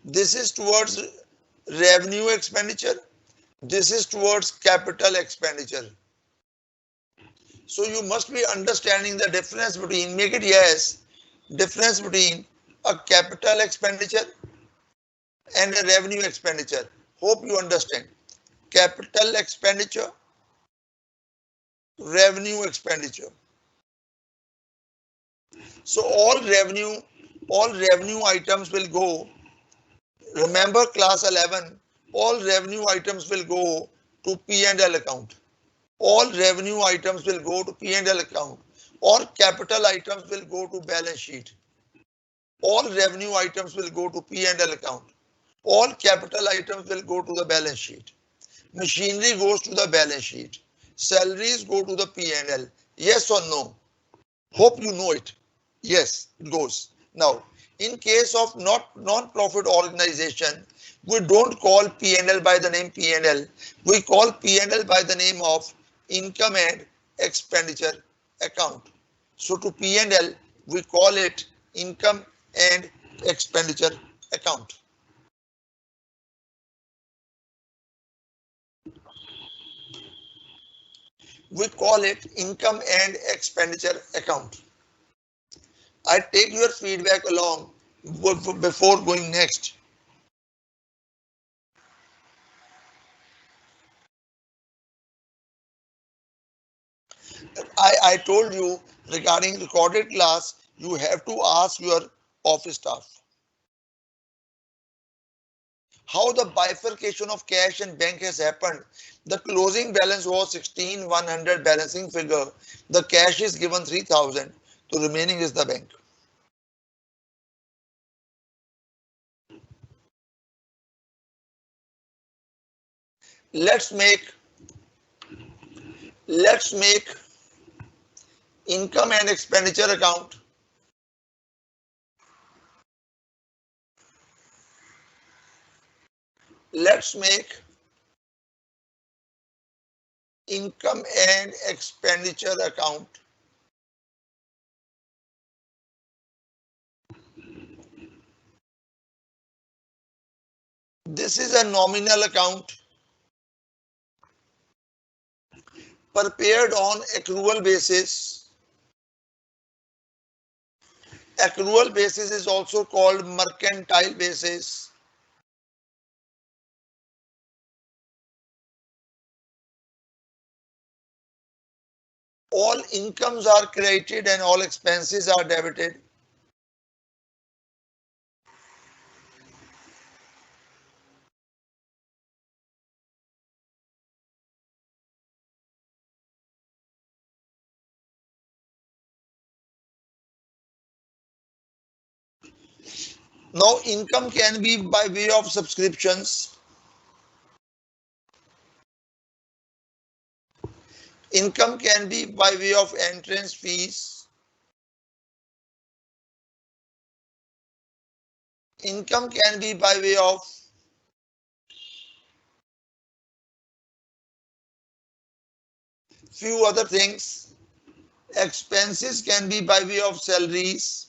This is towards revenue expenditure. This is towards capital expenditure. So you must be understanding the difference between, make it yes, difference between a capital expenditure and a revenue expenditure. Hope you understand. Capital expenditure, revenue expenditure. So all revenue items will go. Remember class 11, all revenue items will go to P&L account. All revenue items will go to P&L account, or capital items will go to balance sheet. All revenue items will go to P&L account. All capital items will go to the balance sheet. Machinery goes to the balance sheet. Salaries go to the P&L. Yes or no? Hope you know it. Yes, it goes. Now, in case of non-profit organization, we don't call P&L by the name P&L. We call P&L by the name of income and expenditure account. So to P&L, we call it income and expenditure account. We call it income and expenditure account. I take your feedback along before going next. I told you regarding recorded class, you have to ask your office staff. How the bifurcation of cash and bank has happened. The closing balance was 16,100 balancing figure. The cash is given 3,000. The remaining is the bank. Let's make income and expenditure account. Let's make income and expenditure account. This is a nominal account prepared on accrual basis. Accrual basis is also called mercantile basis. All incomes are credited and all expenses are debited. Now income can be by way of subscriptions. Income can be by way of entrance fees. Income can be by way of few other things. Expenses can be by way of salaries.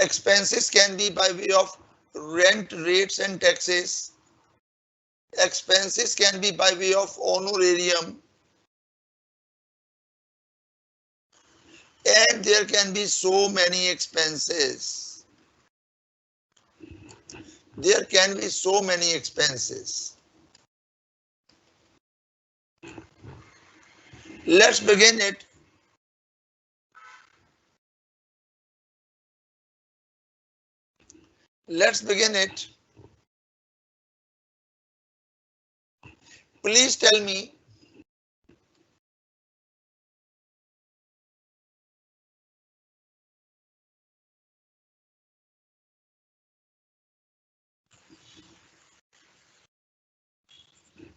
Expenses can be by way of rent, rates and taxes. Expenses can be by way of honorarium. And there can be so many expenses. There can be so many expenses. Let's begin it. Let's begin it. Please tell me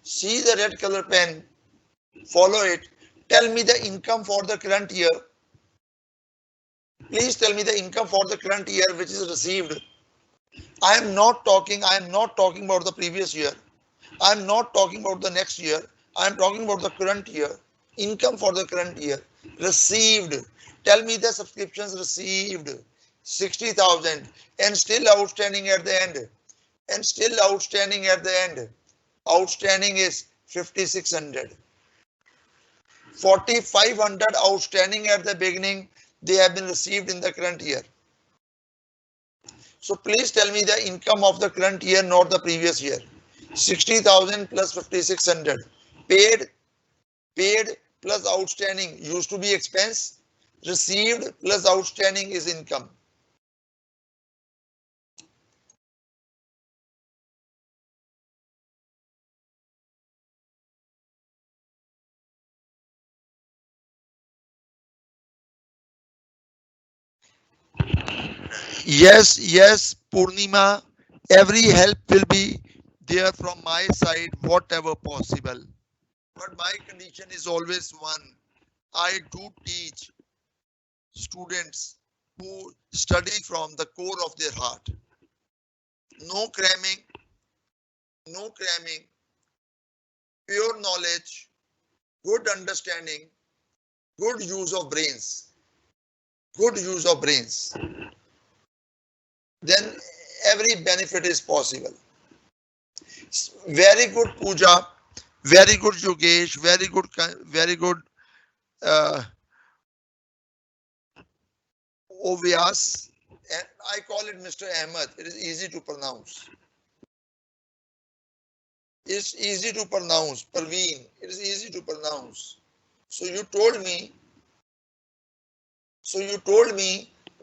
see the red color pen, follow it. Tell me the income for the current year. Please tell me the income for the current year which is received. I am not talking about the previous year. I am not talking about the next year. I am talking about the current year. Income for the current year. Received. Tell me the subscriptions received. 60,000 and still outstanding at the end. And still outstanding at the end. Outstanding is 5,600. 4,500 outstanding at the beginning. They have been received in the current year. So please tell me the income of the current year, not the previous year. 60,000 plus 5,600. Paid plus outstanding used to be expense. Received plus outstanding is income. Yes, Purnima. Every help will be there from my side, whatever possible. But my condition is always one. I do teach students who study from the core of their heart. No cramming, pure knowledge, good understanding, good use of brains. Then every benefit is possible. Very good Pooja, very good Yogesh, very good Ovyas, and I call it Mr. Ahmed. It is easy to pronounce. It's easy to pronounce. Parveen, it is easy to pronounce. So you told me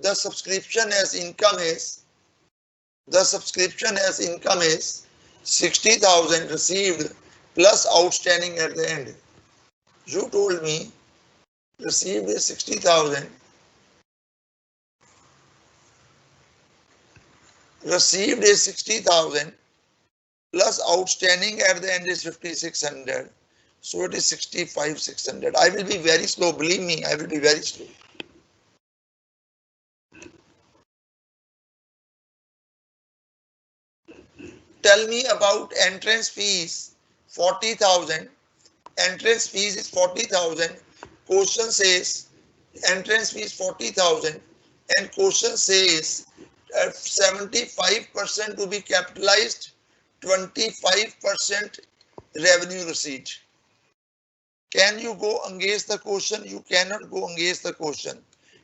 the subscription as income is 60,000 received plus outstanding at the end. You told me received is 60,000. Received is 60,000 plus outstanding at the end is 5,600. So it is 65,600. I will be very slow. Believe me, I will be very slow. Tell me about entrance fees. 40,000. Entrance fees is 40,000. Question says entrance fees 40,000 and question says 75% to be capitalized, 25% revenue receipt. Can you go against the question? You cannot go against the question.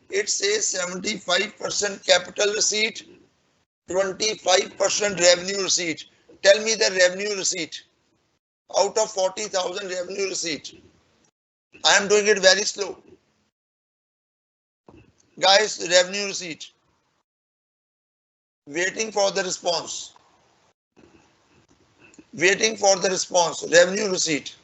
It says 75% capital receipt, 25% revenue receipt. Tell me the revenue receipt. Out of 40,000 revenue receipt. I am doing it very slow. Guys, revenue receipt. Waiting for the response. Revenue receipt.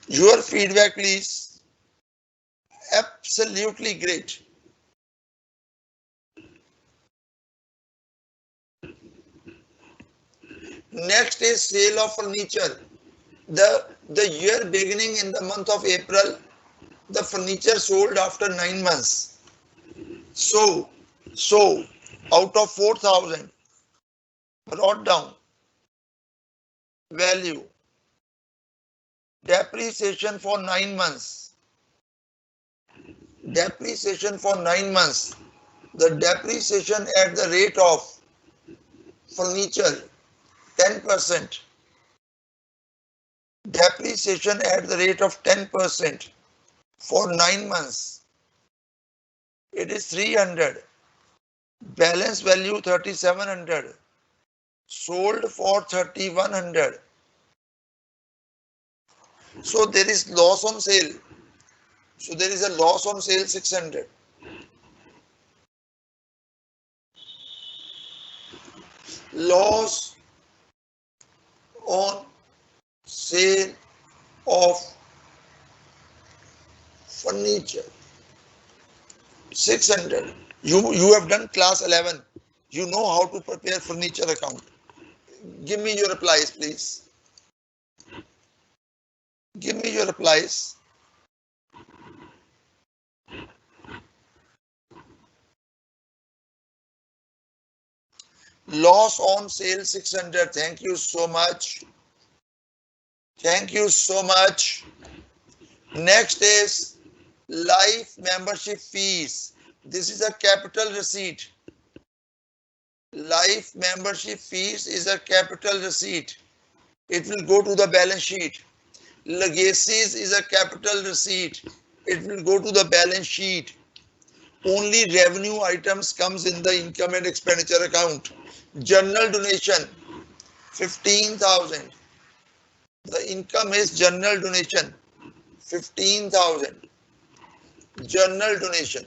Your feedback, please. Absolutely great. Next is sale of furniture. The year beginning in the month of April, the furniture sold after 9 months. So out of 4,000, brought down value. Depreciation for 9 months. Depreciation for 9 months. The depreciation at the rate of furniture 10%. Depreciation at the rate of 10% for 9 months. It is 300. Balance value 3,700. Sold for 3,100. So there is loss on sale. So there is a loss on sale 600. Loss on sale of furniture 600. You have done class 11. You know how to prepare furniture account. Give me your replies, please. Give me your replies. Loss on sale 600. Thank you so much. Thank you so much. Next is life membership fees. This is a capital receipt. Life membership fees is a capital receipt. It will go to the balance sheet. Legacies is a capital receipt. It will go to the balance sheet. Only revenue items comes in the income and expenditure account. General donation 15,000. The income is general donation 15,000. General donation.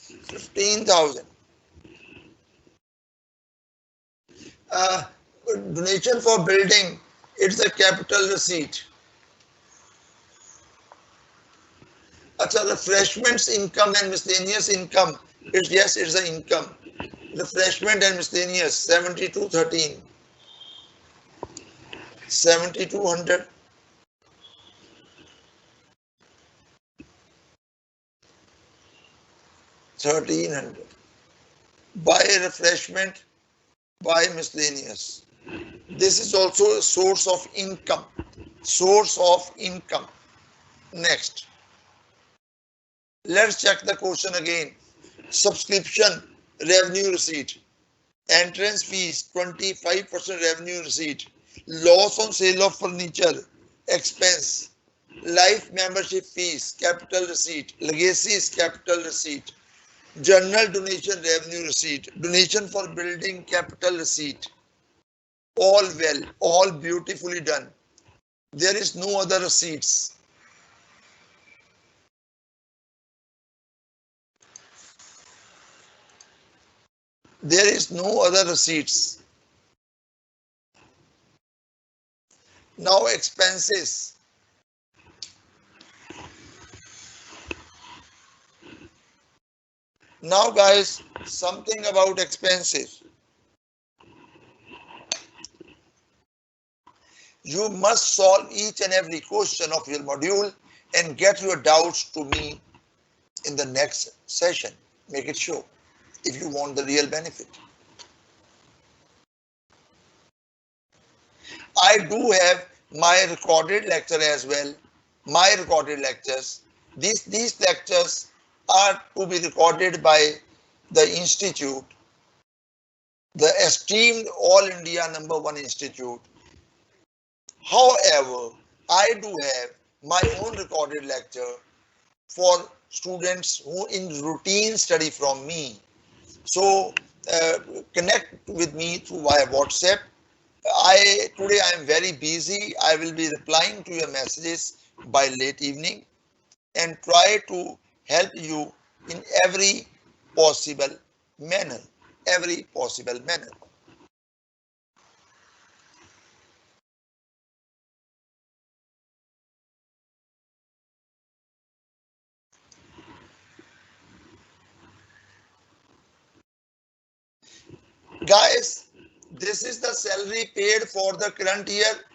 $15,000. Donation for building, it's a capital receipt. Acha, refreshments income and miscellaneous income. Yes, it's an income. Refreshment and miscellaneous 7213. 7200. 1300. Buy refreshment, buy miscellaneous. This is also a source of income. Source of income. Next. Let's check the question again. Subscription revenue receipt. Entrance fees 25% revenue receipt. Loss on sale of furniture expense. Life membership fees capital receipt. Legacies capital receipt. General donation revenue receipt. Donation for building capital receipt. All well, all beautifully done. There is no other receipts. There is no other receipts. Now expenses. Now guys, something about expenses. You must solve each and every question of your module and get your doubts to me in the next session. Make it show if you want the real benefit. I do have my recorded lecture as well. My recorded lectures. These lectures are to be recorded by the institute, the esteemed All India #1 institute. However, I do have my own recorded lecture for students who in routine study from me. So connect with me through via WhatsApp. Today I am very busy. I will be replying to your messages by late evening and try to help you in every possible manner. Every possible manner. Guys, this is the salary paid for the current year.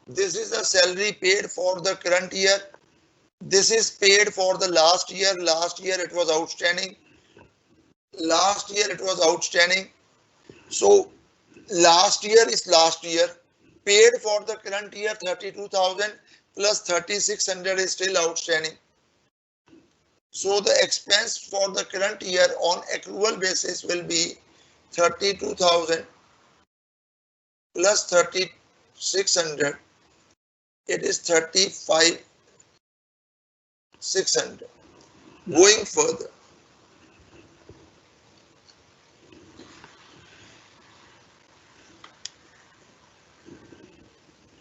This is the salary paid for the current year. This is paid for the last year. Last year it was outstanding. Last year it was outstanding. So last year is last year. Paid for the current year 32,000 plus 3,600 is still outstanding. So the expense for the current year on accrual basis will be 32,000 plus 3,600. It is 35,600. Going further.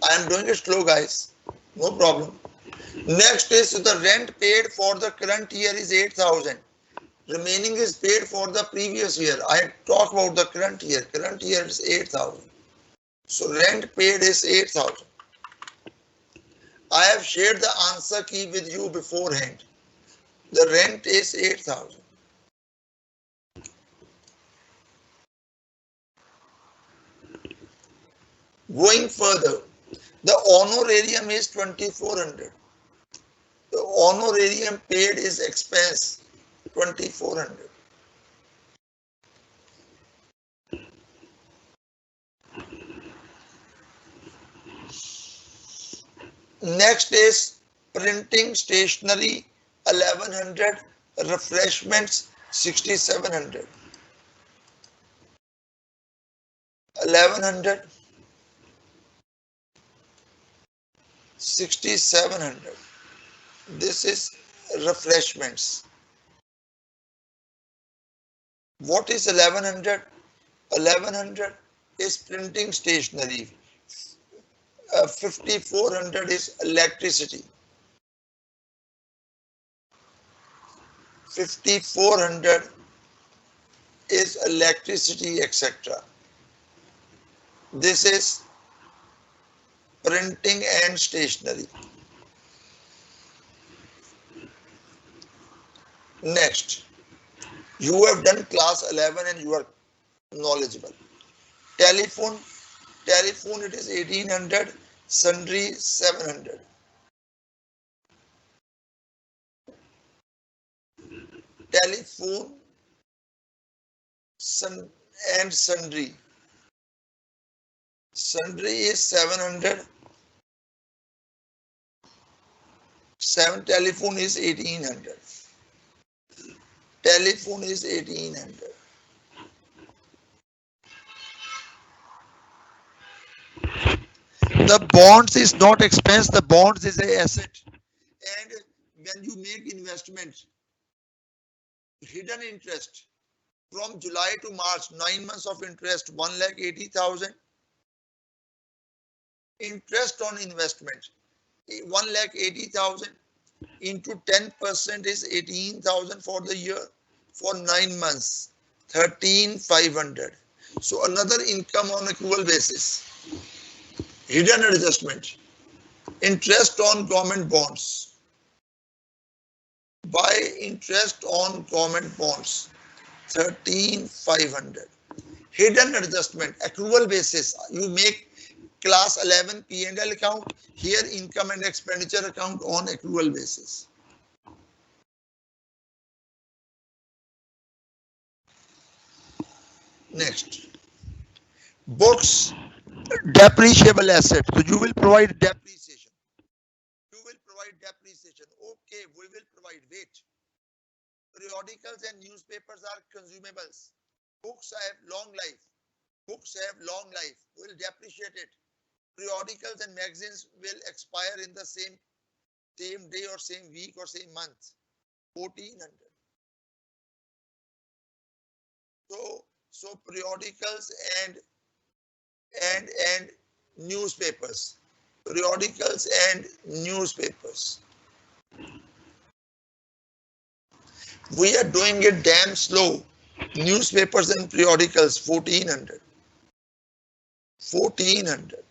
I am doing it slow, guys. No problem. Next is the rent paid for the current year is 8,000. Remaining is paid for the previous year. I talk about the current year. Current year is 8,000. So rent paid is 8,000. I have shared the answer key with you beforehand. The rent is 8,000. Going further, the honorarium is 2,400. The honorarium paid is expense 2,400. Next is printing stationery 1,100, refreshments 6,700. 1,100, 6,700. This is refreshments. What is 1,100? 1,100 is printing stationery. 5,400 is electricity. 5,400 is electricity, etc. This is printing and stationery. Next, you have done class 11 and you are knowledgeable. Telephone it is 1,800, sundry 700. Telephone and sundry. Sundry is 700. Telephone is 1,800. Telephone is 1,800. The bonds is not expense, the bonds is a asset. And when you make investments, hidden interest from July to March, 9 months of interest, 1,80,000. Interest on investment, 1,80,000 into 10% is 18,000 for the year. For 9 months, 13,500. So another income on accrual basis. Hidden adjustment. Interest on government bonds. Buy interest on government bonds. 13,500. Hidden adjustment. Accrual basis. You make class 11 P&L account. Here income and expenditure account on accrual basis. Next. Books. Depreciable asset. So you will provide depreciation. You will provide depreciation. Okay, we will provide. Wait. Periodicals and newspapers are consumables. Books have long life. Books have long life. We will depreciate it. Periodicals and magazines will expire in the same day or same week or same month. 1,400. So periodicals and newspapers. Periodicals and newspapers. We are doing it damn slow. Newspapers and periodicals 1,400. 1,400.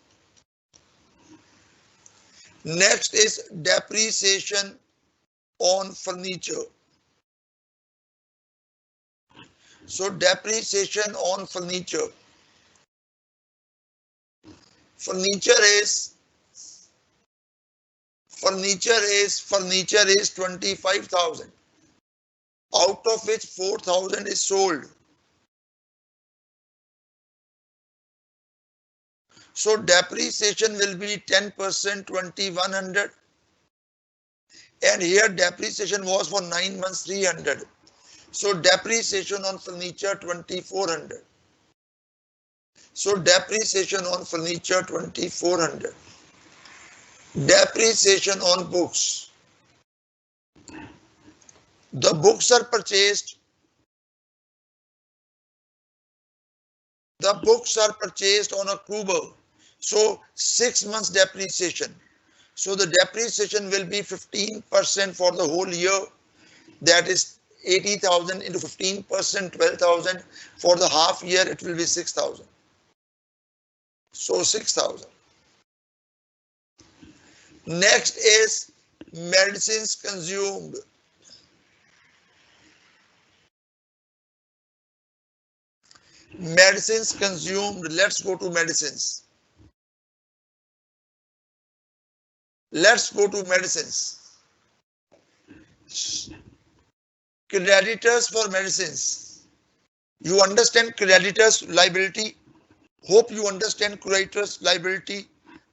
Next is depreciation on furniture. So depreciation on furniture. Furniture is 25,000. Out of which 4,000 is sold. So depreciation will be 10%, 2,100. And here depreciation was for 9 months, 300. So depreciation on furniture, 2,400. So depreciation on furniture, 2,400. Depreciation on books. The books are purchased. The books are purchased on accrual. So 6 months depreciation. So the depreciation will be 15% for the whole year. That is 80,000 into 15%, 12,000. For the half year, it will be 6,000. So 6,000. Next is medicines consumed. Medicines consumed. Let's go to medicines. Let's go to medicines. Creditors for medicines. You understand creditors liability? Hope you understand creditors liability.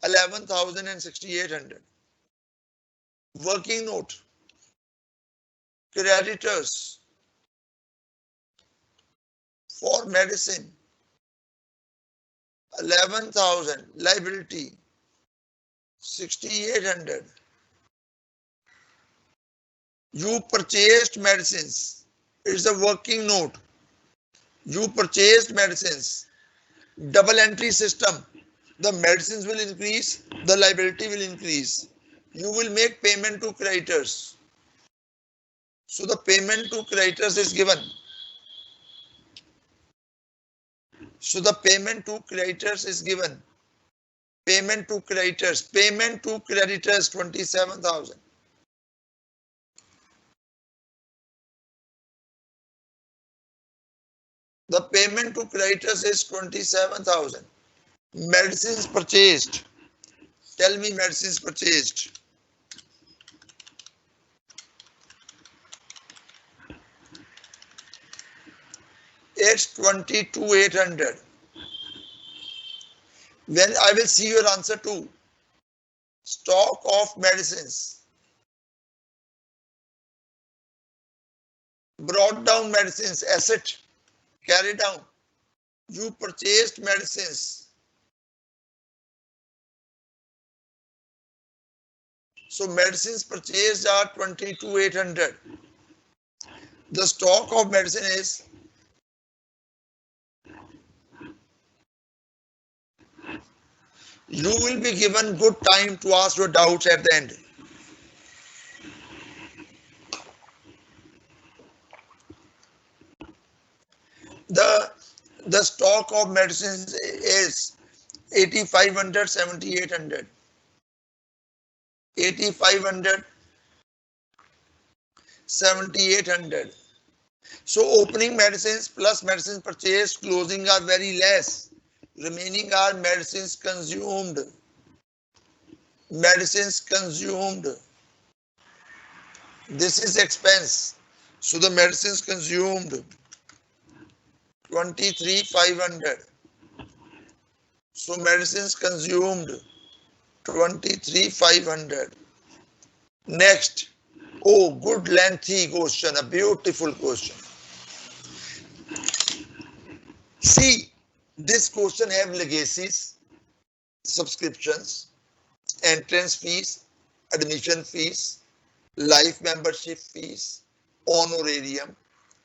11,000 and 6,800. Working note. Creditors for medicine. 11,000. Liability. 6,800. You purchased medicines. It's a working note. You purchased medicines. Double entry system. The medicines will increase, the liability will increase. You will make payment to creditors. So the payment to creditors is given. So the payment to creditors is given. Payment to creditors. Payment to creditors 27,000. The payment to creditors is 27,000. Medicines purchased. Tell me medicines purchased. It's 22,800. When I will see your answer too. Stock of medicines. Brought down medicines, asset, carry down. You purchased medicines. So medicines purchased are 22,800. The stock of medicine is you will be given good time to ask your doubts at the end. The stock of medicines is 8,500, 7,800. 8,500, 7,800. So opening medicines plus medicines purchased, closing are very less. Remaining are medicines consumed. Medicines consumed. This is expense. So the medicines consumed 23,500. So medicines consumed 23,500. Next. Oh, good lengthy question, a beautiful question. See, this question have legacies, subscriptions, entrance fees, admission fees, life membership fees, honorarium,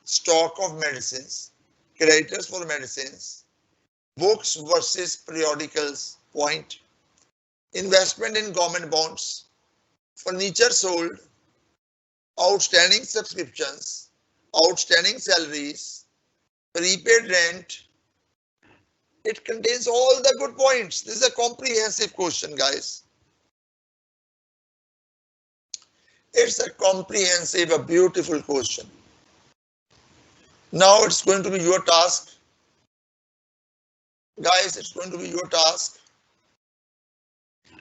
stock of medicines, creditors for medicines, books versus periodicals, point, investment in government bonds, furniture sold, outstanding subscriptions, outstanding salaries, prepaid rent. It contains all the good points. This is a comprehensive question, guys. It's a comprehensive, a beautiful question. Now it's going to be your task. Guys, it's going to be your task.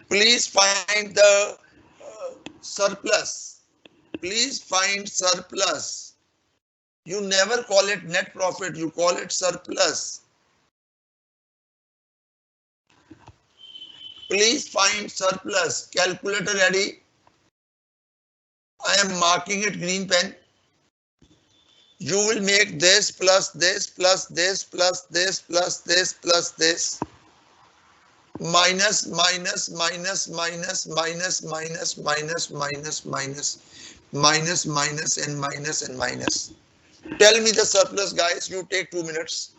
Please find the surplus. Please find surplus. You never call it net profit, you call it surplus. Please find surplus. Calculator ready. I am marking it green pen. You will make this plus this plus this plus this plus this plus this. Minus, minus, minus, minus, minus, minus, minus, minus, minus, minus, minus, and minus and minus. Tell me the surplus, guys. You take 2 minutes.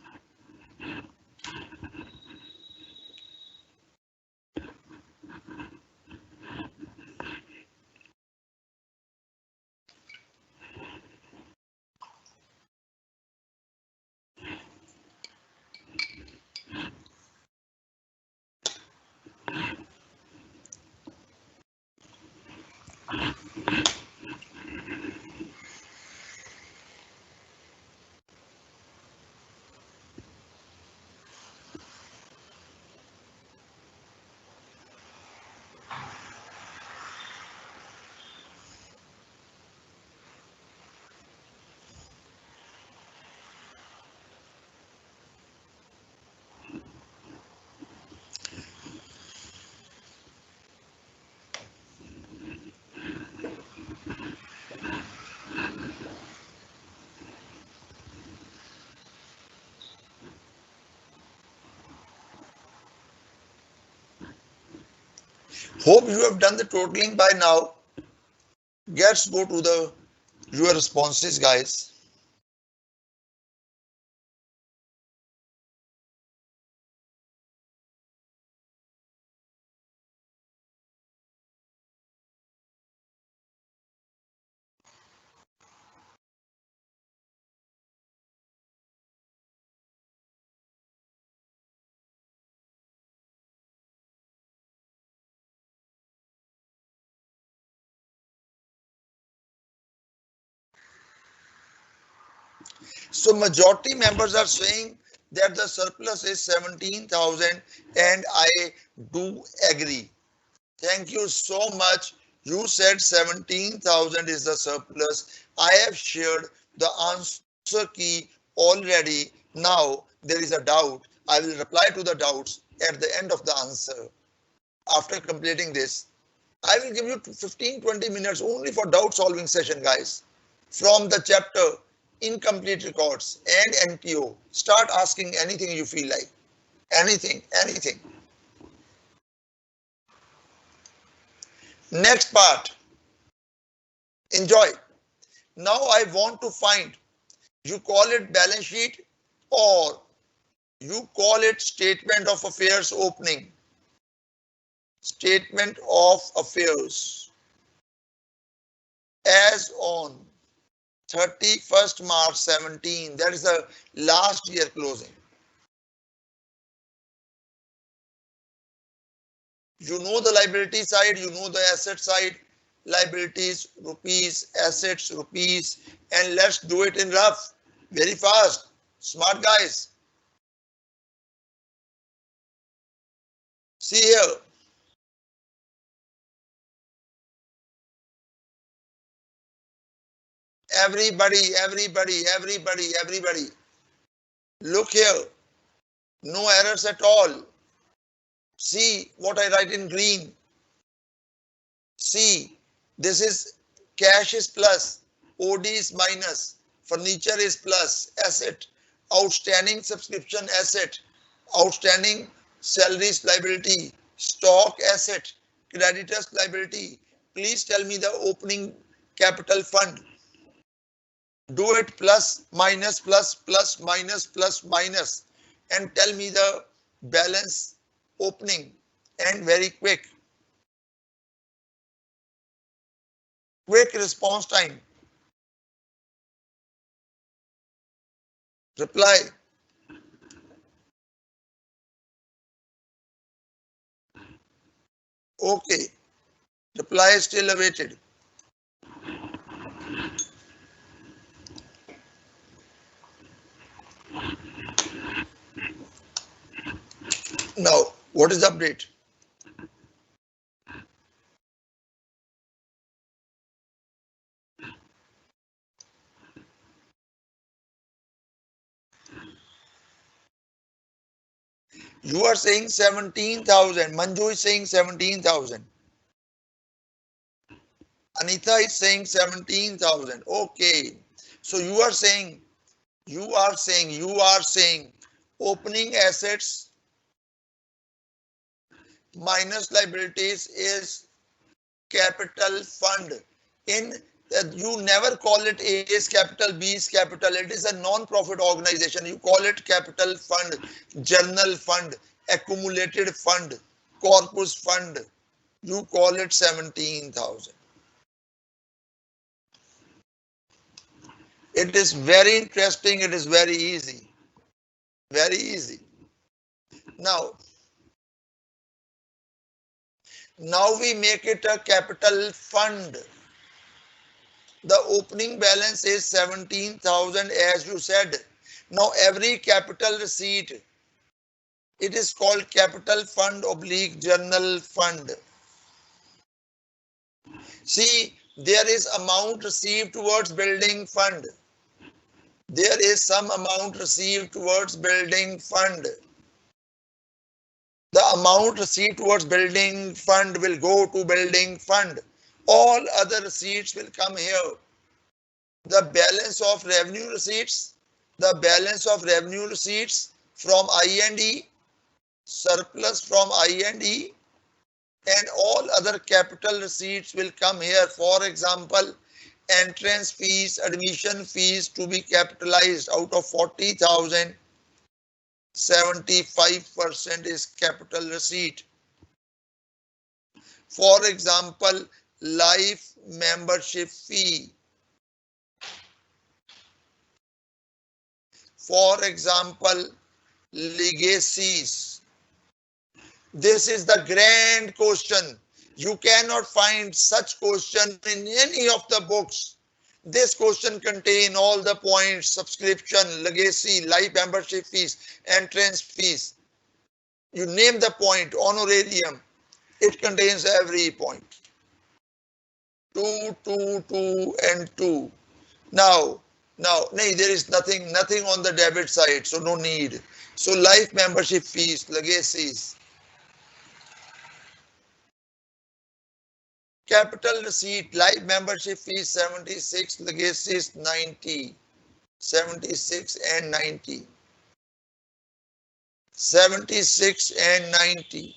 Hope you have done the totaling by now. Let's go to your responses, guys. So majority members are saying that the surplus is 17,000 and I do agree. Thank you so much. You said 17,000 is the surplus. I have shared the answer key already. Now there is a doubt. I will reply to the doubts at the end of the answer. After completing this, I will give you 15-20 minutes only for doubt solving session, guys. From the chapter Incomplete Records and NPO, start asking anything you feel like. Anything. Next part. Enjoy. Now I want to find, you call it balance sheet or you call it statement of affairs opening. Statement of affairs as on 31st March 17. That is the last year closing. You know the liability side, you know the asset side. Liabilities, rupees, assets, rupees, and let's do it in rough, very fast. Smart guys. See here. Everybody. Look here. No errors at all. See what I write in green. See, this is cash is plus, OD is minus, furniture is plus, asset, outstanding subscription asset, outstanding salaries liability, stock asset, creditors liability. Please tell me the opening capital fund. Do it plus, minus, plus, minus, and tell me the balance opening, and very quick. Quick response time. Reply. Okay. Reply is still awaited. Now, what is the update? You are saying 17,000. Manju is saying 17,000. Anita is saying 17,000. Okay. So you are saying opening assets minus liabilities is capital fund. In you never call it A is capital, B is capital. It is a non-profit organization. You call it capital fund, journal fund, accumulated fund, corpus fund. You call it 17,000. It is very interesting. It is very easy. Very easy. Now Now we make it a capital fund. The opening balance is 17,000 as you said. Now every capital receipt, it is called capital fund oblique journal fund. See, there is amount received towards building fund. There is some amount received towards building fund. The amount received towards building fund will go to building fund. All other receipts will come here. The balance of revenue receipts, from I&E, surplus from I&E, and all other capital receipts will come here. For example, entrance fees, admission fees to be capitalized. Out of 40,000, 75% is capital receipt. For example, life membership fee. For example, legacies. This is the grand question. You cannot find such question in any of the books. This question contains all the points: subscription, legacy, life membership fees, entrance fees. You name the point, honorarium. It contains every point. 2, 2, 2, and 2. Now, there is nothing on the debit side, so no need. So life membership fees, legacies. Capital receipt, life membership fees 76, legacies 90. 76 and 90. 76 and 90.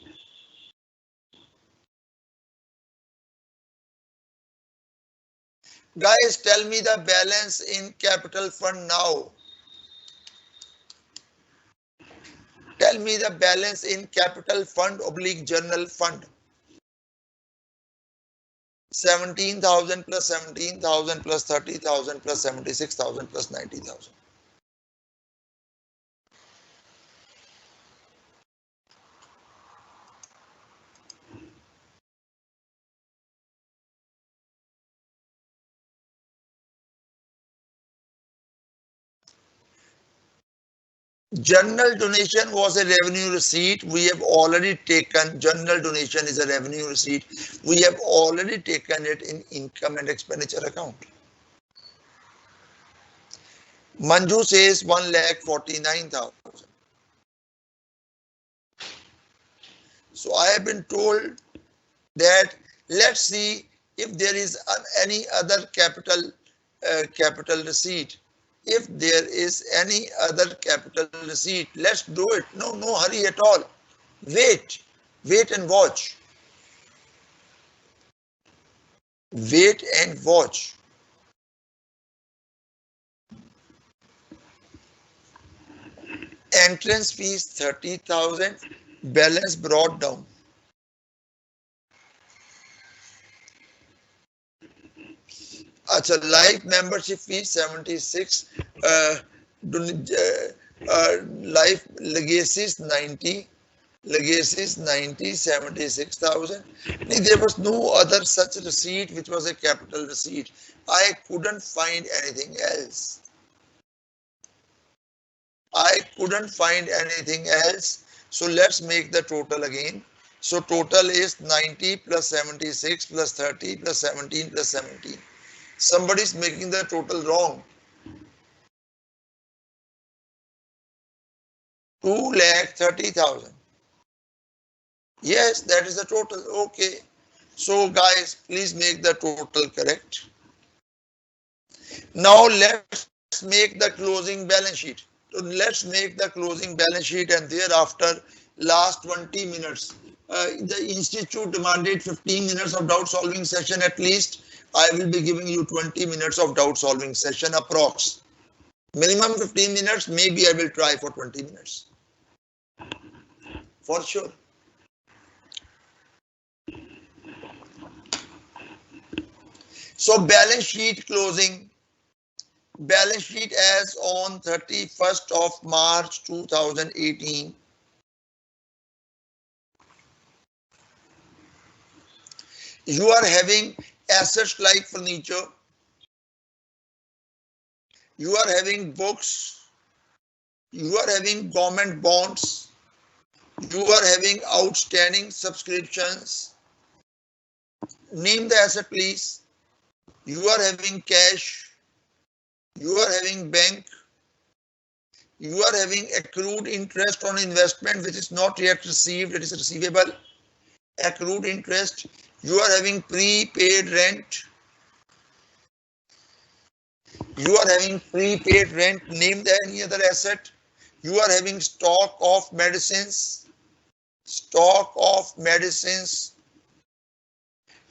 Guys, tell me the balance in capital fund now. Tell me the balance in capital fund oblique journal fund. 17,000 plus 17,000 plus 30,000 plus 76,000 plus 90,000. Journal donation was a revenue receipt. We have already taken, journal donation is a revenue receipt. We have already taken it in income and expenditure account. Manju says 1,49,000. So I have been told that let's see if there is any other capital receipt. If there is any other capital receipt, let's do it. No hurry at all. Wait and watch. Wait and watch. Entrance fees 30,000, balance brought down. Acha, life membership fee 76, life legacies 90, 76,000. There was no other such receipt which was a capital receipt. I couldn't find anything else. So let's make the total again. So total is 90 plus 76 plus 30 plus 17 plus 17. Somebody is making the total wrong. 2,30,000. Yes, that is the total. Okay. So guys, please make the total correct. Now let's make the closing balance sheet. So let's make the closing balance sheet, and thereafter last 20 minutes. The institute demanded 15 minutes of doubt solving session at least. I will be giving you 20 minutes of doubt solving session approx. Minimum 15 minutes, maybe I will try for 20 minutes. For sure. So balance sheet closing. Balance sheet as on 31st of March 2018. You are having assets like furniture. You are having books. You are having government bonds. You are having outstanding subscriptions. Name the asset, please. You are having cash. You are having bank. You are having accrued interest on investment which is not yet received, it is receivable. Accrued interest. You are having prepaid rent. You are having prepaid rent. Name any other asset. You are having stock of medicines. Stock of medicines.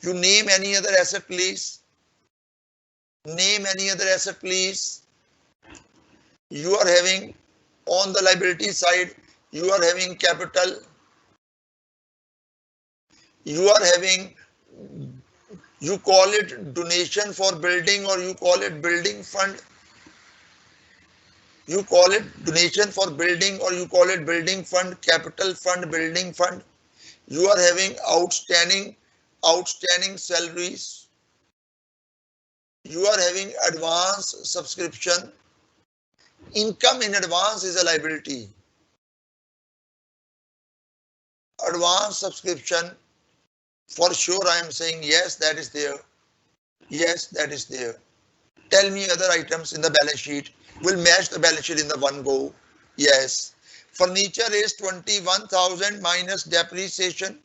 You name any other asset, please. Name any other asset, please. You are having on the liability side, you are having capital. You are having, you call it donation for building or you call it building fund. You call it donation for building or you call it building fund, capital fund, building fund. You are having outstanding salaries. You are having advance subscription. Income in advance is a liability. Advance subscription, for sure I am saying yes, that is there. Yes, that is there. Tell me other items in the balance sheet. We'll match the balance sheet in the one go. Yes. Furniture is 21,000 minus depreciation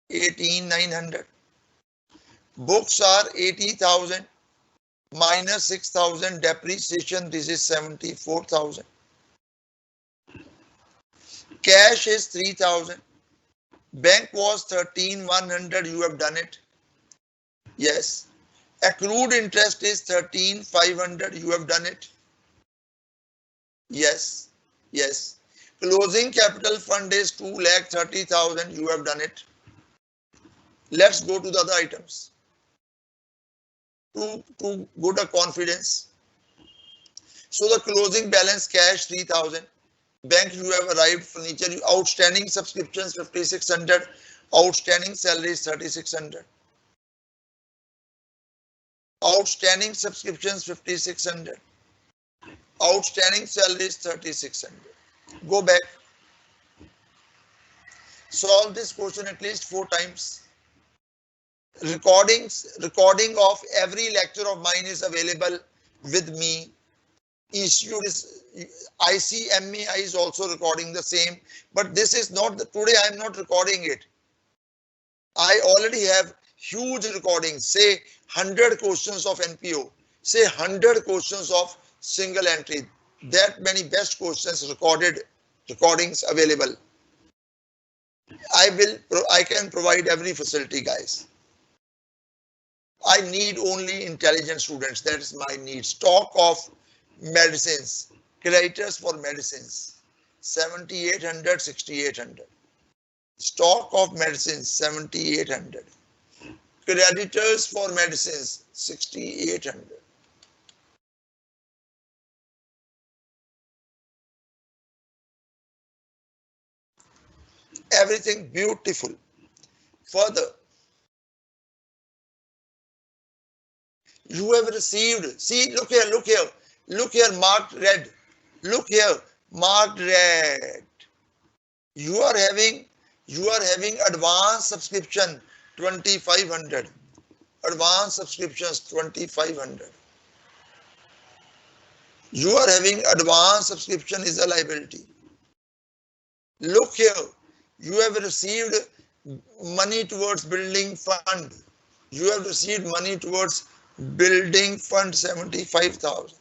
18,900. Books are 80,000 minus 6,000 depreciation. This is 74,000. Cash is 3,000. Bank was 13,100. You have done it. Yes. Accrued interest is 13,500. You have done it. Yes. Yes. Closing capital fund is 2,30,000. You have done it. Let's go to the other items. To good a confidence. So the closing balance cash 3,000. Bank you have arrived. Furniture outstanding subscriptions 5,600. Outstanding salaries 3,600. Outstanding subscriptions 5,600. Outstanding salaries 3,600. Go back. Solve this question at least 4 times. Recording of every lecture of mine is available with me. Institute is ICMEI is also recording the same, but this is not today. I am not recording it. I already have huge recordings. Say 100 questions of NPO. Say 100 questions of single entry. That many best questions recordings available. I can provide every facility, guys. I need only intelligent students. That is my need. Stock of medicines. Creditors for medicines. 7,800, 6,800. Stock of medicines. 7,800. Creditors for medicines. 6,800. Everything beautiful. Further, you have received, see, look here, marked red. Look here, marked red. You are having advance subscription 2,500. Advance subscriptions 2,500. You are having advance subscription is a liability. Look here, you have received money towards building fund. You have received money towards building fund 75,000.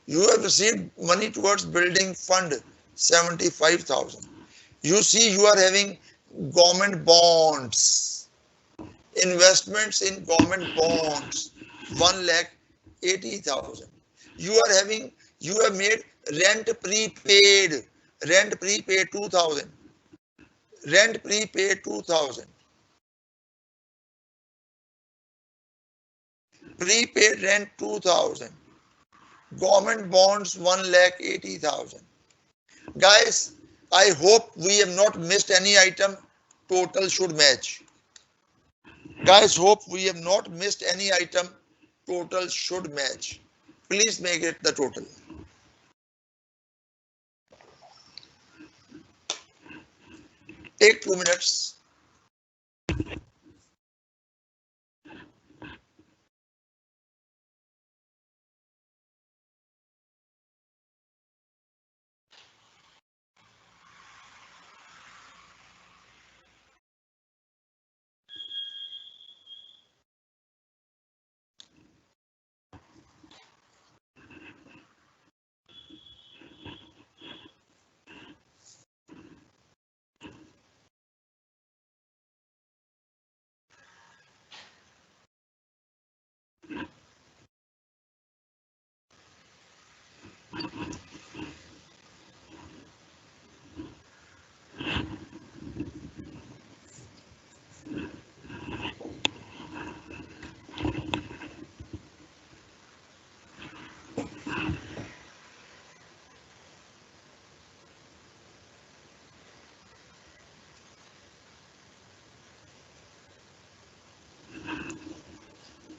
You have received money towards building fund 75,000. You see, you are having government bonds, investments in government bonds 1,80,000. You have made rent prepaid 2,000. Rent prepaid 2,000. Prepaid rent 2,000. Government bonds 1,80,000. Guys, I hope we have not missed any item. Total should match. Guys, hope we have not missed any item. Total should match. Please make it the total. Take 2 minutes.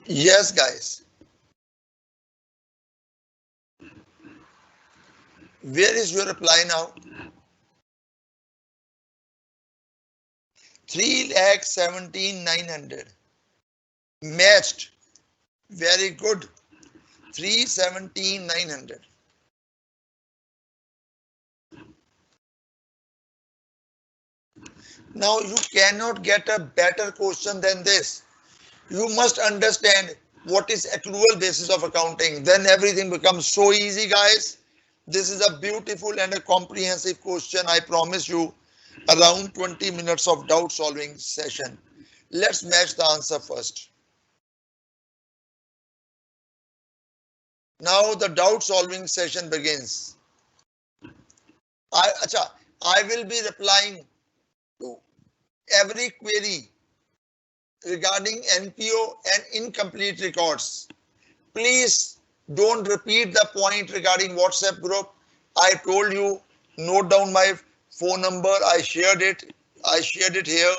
Yes, guys. Where is your reply now? 3,17,900. Matched. Very good. 3,17,900. Now you cannot get a better question than this. You must understand what is accrual basis of accounting. Then everything becomes so easy, guys. This is a beautiful and a comprehensive question. I promise you around 20 minutes of doubt solving session. Let's match the answer first. Now the doubt solving session begins. I will be replying to every query regarding NPO and incomplete records. Please don't repeat the point regarding WhatsApp group. I told you, note down my phone number. I shared it here.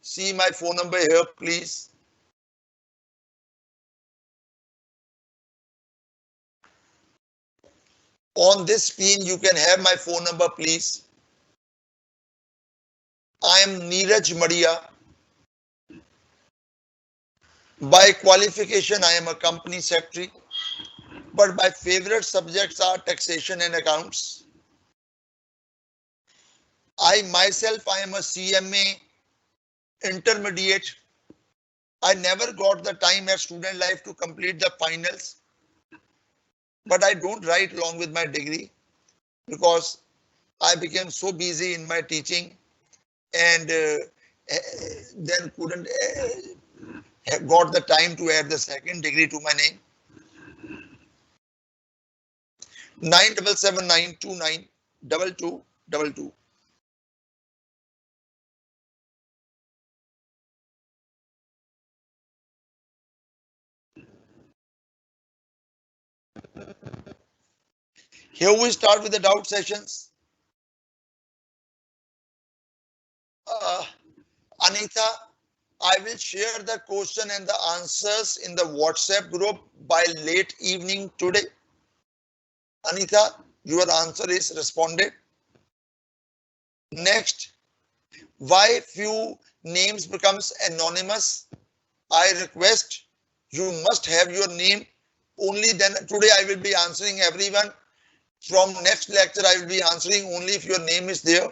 See my phone number here, please. On this screen, you can have my phone number, please. I am Neeraj Madia. By qualification, I am a company secretary, but my favorite subjects are taxation and accounts. I myself, I am a CMA intermediate. I never got the time at student life to complete the finals, but I don't write along with my degree because I became so busy in my teaching and then couldn't got the time to add the second degree to my name. 9779292222. Here we start with the doubt sessions. Anita, I will share the question and the answers in the WhatsApp group by late evening today. Anita, your answer is responded. Next, why few names becomes anonymous? I request you must have your name. Only then today I will be answering everyone. From next lecture I will be answering only if your name is there.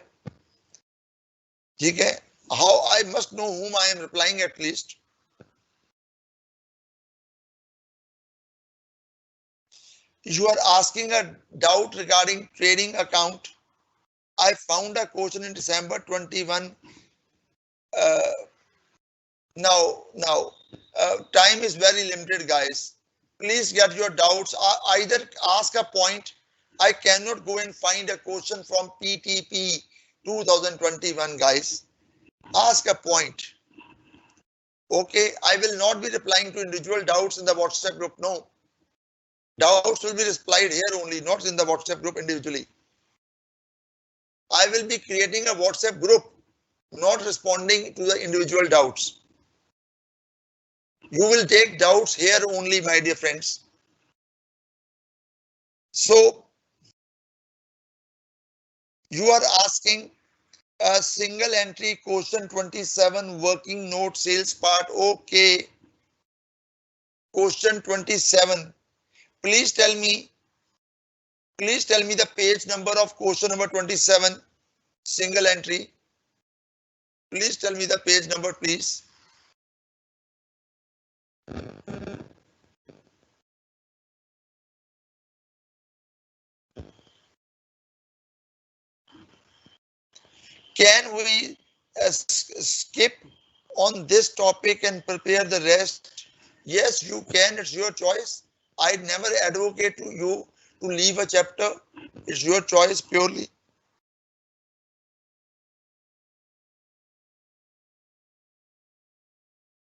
Okay? How I must know whom I am replying at least. You are asking a doubt regarding trading account. I found a question in December 21. Now, time is very limited, guys. Please get your doubts. Either ask a point. I cannot go and find a question from PTP 2021, guys. Ask a point. Okay, I will not be replying to individual doubts in the WhatsApp group. No. Doubts will be replied here only, not in the WhatsApp group individually. I will be creating a WhatsApp group, not responding to the individual doubts. You will take doubts here only, my dear friends. So you are asking a single entry question 27 working note sales part. Okay. Question 27. Please tell me the page number of question number 27, single entry. Please tell me the page number, please. Can we skip on this topic and prepare the rest? Yes, you can. It's your choice. I'd never advocate to you to leave a chapter. It's your choice purely.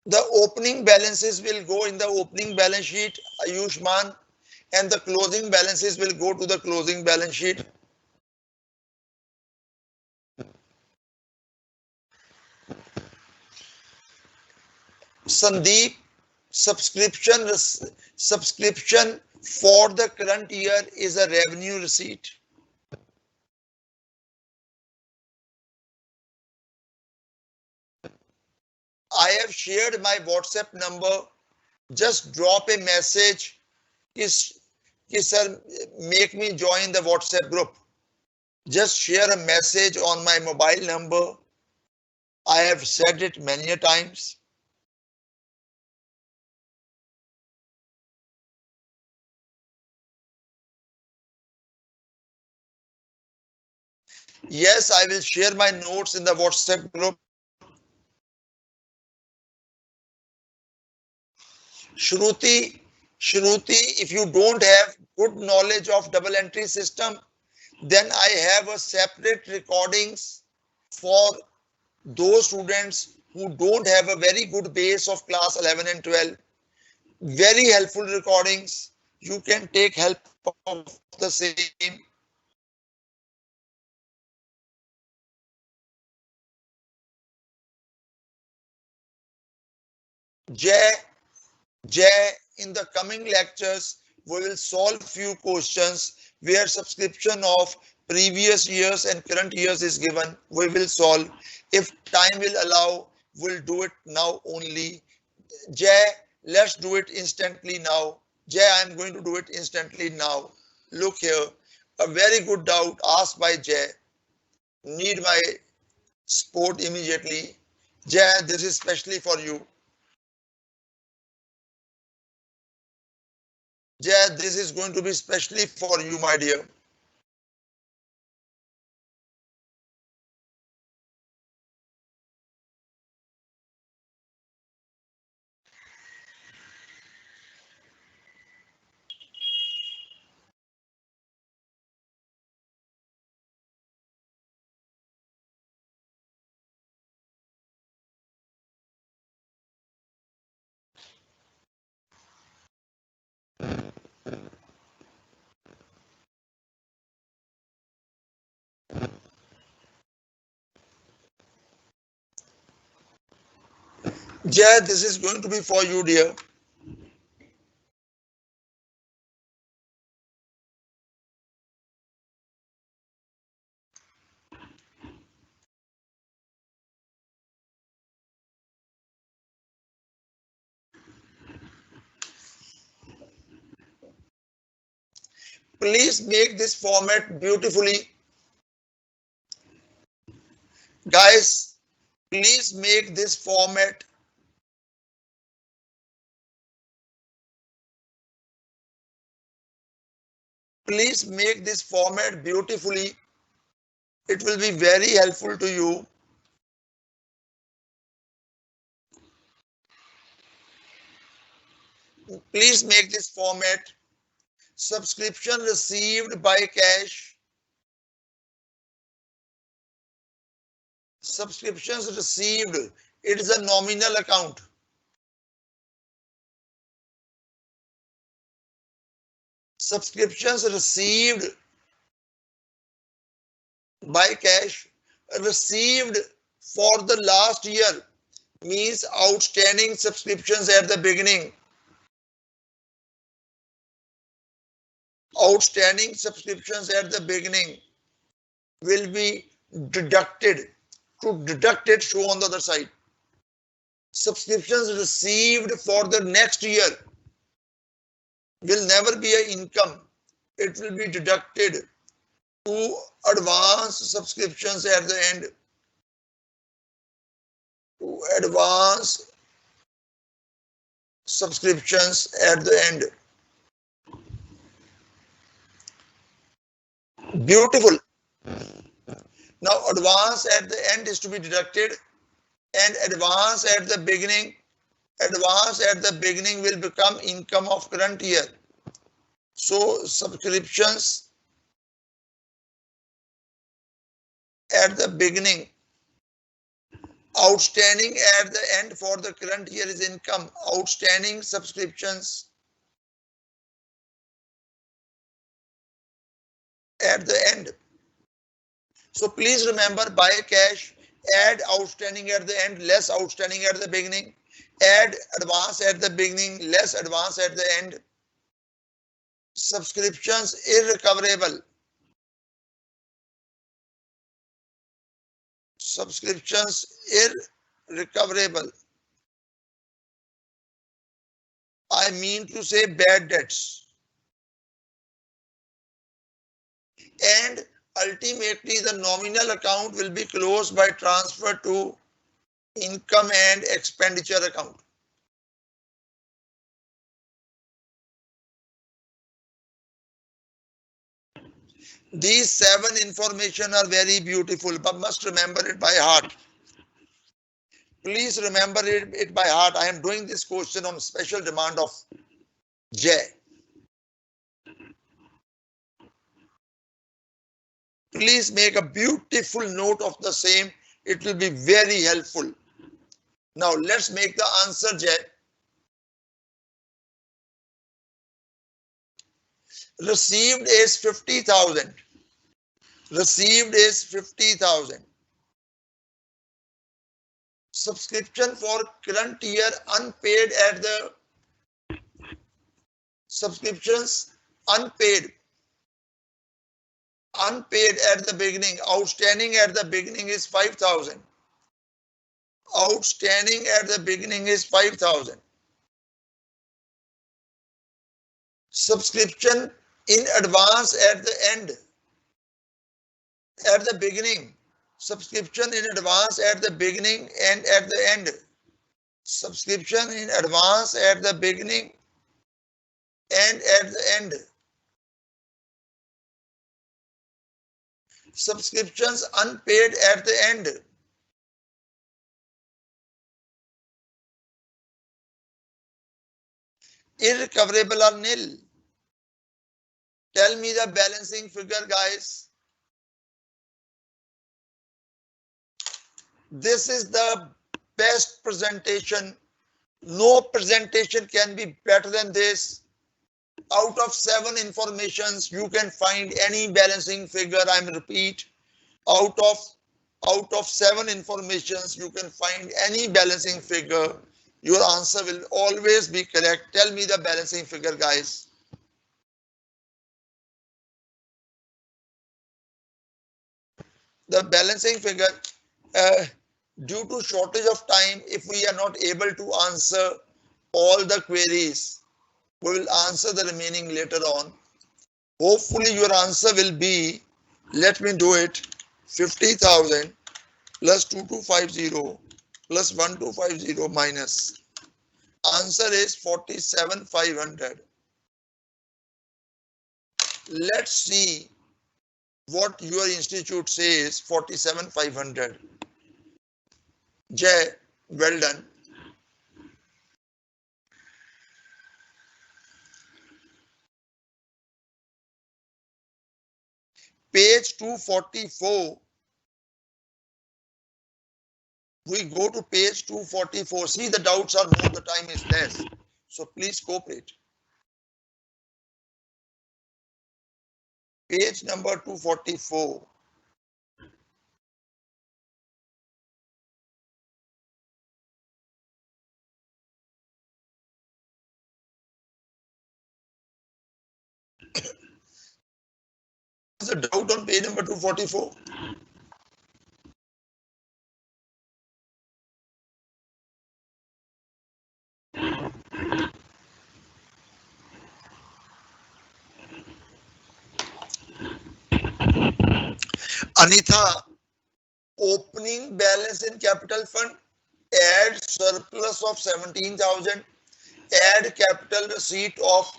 The opening balances will go in the opening balance sheet, Ayushman, and the closing balances will go to the closing balance sheet. Sandeep, subscription for the current year is a revenue receipt. I have shared my WhatsApp number. Just drop a message. Sir, make me join the WhatsApp group. Just share a message on my mobile number. I have said it many a times. Yes, I will share my notes in the WhatsApp group. Shruti, if you don't have good knowledge of double entry system, then I have a separate recordings for those students who don't have a very good base of class 11 and 12. Very helpful recordings. You can take help of the same. Jay, in the coming lectures, we will solve few questions where subscription of previous years and current years is given. We will solve. If time will allow, we'll do it now only. Jay, let's do it instantly now. Jay, I'm going to do it instantly now. Look here, a very good doubt asked by Jay. Need my support immediately. Jay, this is especially for you. Jay, this is going to be specially for you, my dear. Jay, this is going to be for you, dear. Please make this format beautifully. Guys, please make this format. Please make this format beautifully. It will be very helpful to you. Please make this format. Subscription received by cash. Subscriptions received. It is a nominal account. Subscriptions received by cash received for the last year means outstanding subscriptions at the beginning. Outstanding subscriptions at the beginning will be deducted. To deduct it, show on the other side. Subscriptions received for the next year will never be an income. It will be deducted to advance subscriptions at the end. To advance subscriptions at the end. Beautiful. Now advance at the end is to be deducted, and advance at the beginning will become income of current year. So subscriptions at the beginning, outstanding at the end for the current year is income. Outstanding subscriptions at the end. So please remember, by cash, add outstanding at the end, less outstanding at the beginning. Add advance at the beginning, less advance at the end. Subscriptions irrecoverable. Subscriptions irrecoverable. I mean to say bad debts. And ultimately the nominal account will be closed by transfer to income and expenditure account. These 7 information are very beautiful, but must remember it by heart. Please remember it by heart. I am doing this question on special demand of Jay. Please make a beautiful note of the same. It will be very helpful. Now let's make the answer, Jay. Received is 50,000. Received is 50,000. Subscription for current year unpaid at the subscriptions unpaid. Unpaid at the beginning. Outstanding at the beginning is 5,000. Outstanding at the beginning is 5,000. Subscription in advance at the end. At the beginning. Subscription in advance at the beginning and at the end. Subscription in advance at the beginning and at the end. Subscriptions unpaid at the end. Irrecoverable or nil. Tell me the balancing figure, guys. This is the best presentation. No presentation can be better than this. Out of 7 informations, you can find any balancing figure. I'm repeat. Out of 7 informations, you can find any balancing figure. Your answer will always be correct. Tell me the balancing figure, guys. The balancing figure, due to shortage of time, if we are not able to answer all the queries, we will answer the remaining later on. Hopefully your answer will be, let me do it, 50,000 plus 2250 plus 1250 minus. Answer is 47,500. Let's see what your institute says. 47,500. Jay, well done. Page 244. We go to page 244. See, the doubts are more, the time is less. So please cooperate. Page number 244. Is a doubt on page number 244? Anitha, opening balance in capital fund, add surplus of 17,000, add capital receipt of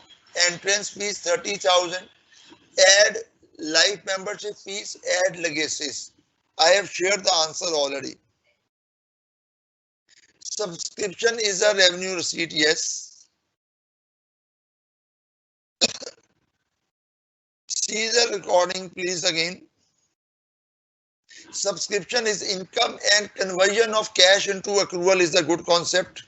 entrance fees 30,000, add life membership fees, add legacies. I have shared the answer already. Subscription is a revenue receipt, yes. See the recording, please, again. Subscription is income and conversion of cash into accrual is a good concept.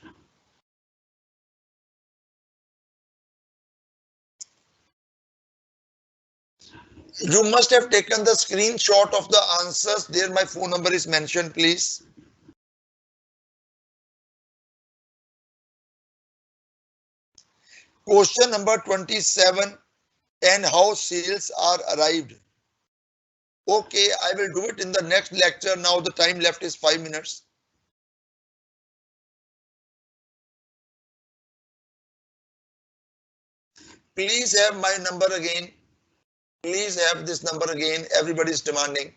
You must have taken the screenshot of the answers. There my phone number is mentioned, please. Question number 27, and how sales are arrived. Okay, I will do it in the next lecture. Now the time left is 5 minutes. Please have my number again. Please have this number again. Everybody is demanding.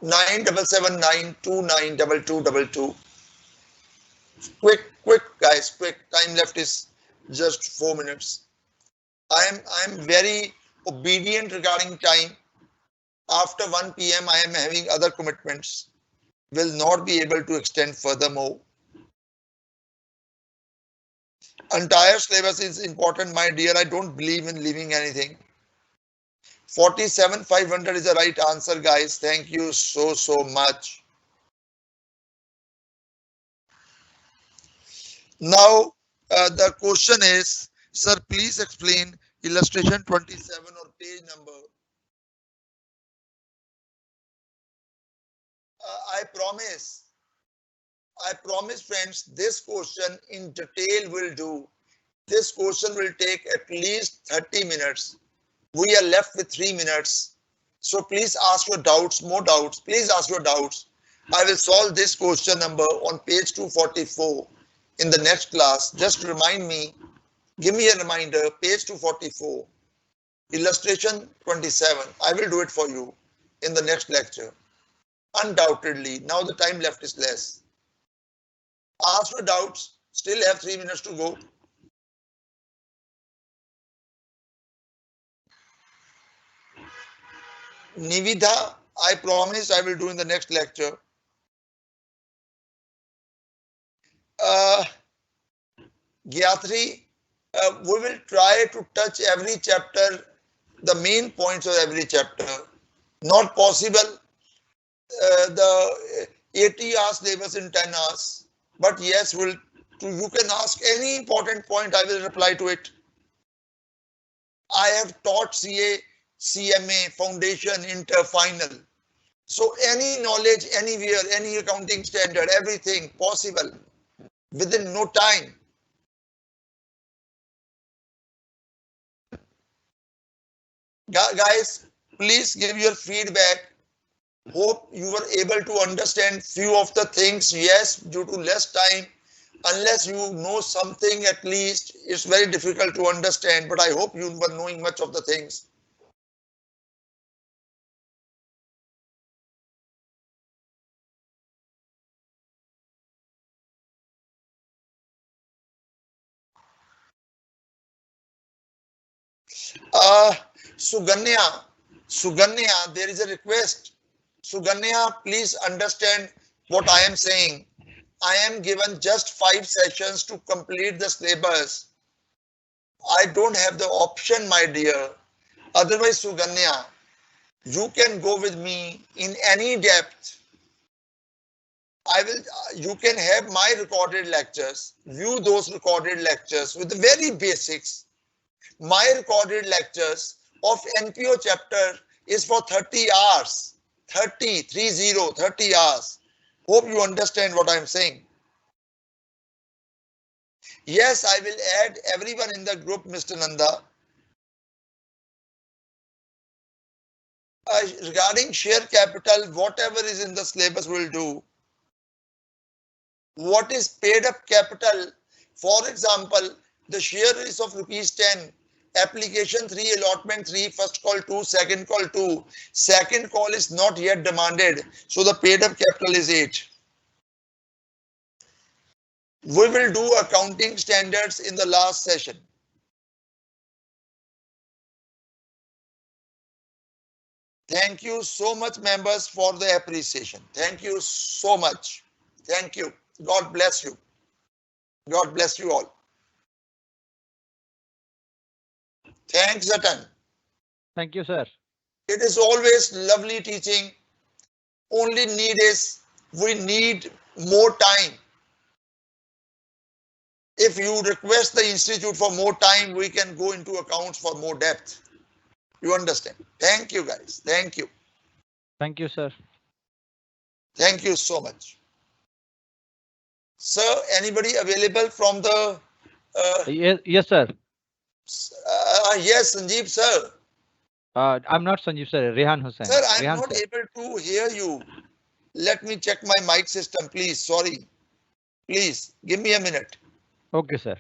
9779292222. Quick, guys, quick. Time left is just 4 minutes. I'm very obedient regarding time. After 1 p.m. I am having other commitments. Will not be able to extend furthermore. Entire syllabus is important, my dear. I don't believe in leaving anything. 47,500 is the right answer, guys. Thank you so much. Now, the question is, sir, please explain illustration 27 or page number. I promise, friends, this question in detail will do. This question will take at least 30 minutes. We are left with 3 minutes. So please ask your doubts, more doubts. Please ask your doubts. I will solve this question number on page 244 in the next class. Just remind me, give me a reminder, page 244, illustration 27. I will do it for you in the next lecture. Undoubtedly, now the time left is less. Ask your doubts, still have 3 minutes to go. Nividha, I promise I will do in the next lecture. Gyatri, we will try to touch every chapter, the main points of every chapter. Not possible, the 80 hours syllabus in 10 hours. But yes, you can ask any important point, I will reply to it. I have taught CA, CMA, foundation, inter, final. So any knowledge, anywhere, any accounting standard, everything possible within no time. Guys, please give your feedback. Hope you were able to understand few of the things. Yes, due to less time, unless you know something at least, it's very difficult to understand, but I hope you were knowing much of the things. Suganya, there is a request. Suganya, please understand what I am saying. I am given just 5 sessions to complete the syllabus. I don't have the option, my dear. Otherwise, Suganya, you can go with me in any depth. You can have my recorded lectures, view those recorded lectures with the very basics. My recorded lectures of NPO chapter is for 30 hours. 30 hours. Hope you understand what I'm saying. Yes, I will add everyone in the group, Mr. Nanda. Regarding share capital, whatever is in the syllabus will do. What is paid up capital? For example, the share is of ₹10. Application 3, allotment 3, first call 2, second call 2. Second call is not yet demanded. So the paid up capital is 8. We will do accounting standards in the last session. Thank you so much, members, for the appreciation. Thank you so much. Thank you. God bless you. God bless you all. Thanks, Zatan. Thank you, sir. It is always lovely teaching. Only need is we need more time. If you request the institute for more time, we can go into accounts for more depth. You understand? Thank you, guys. Thank you. Thank you, sir. Thank you so much. Sir, anybody available from the... Yes, sir. Yes, Sanjeev, sir. I'm not Sanjeev, sir. Rehan Hussain. Sir, I'm Rehan, not sir. able to hear you. Let me check my mic system, please. Sorry. Please, give me a minute. Okay, sir.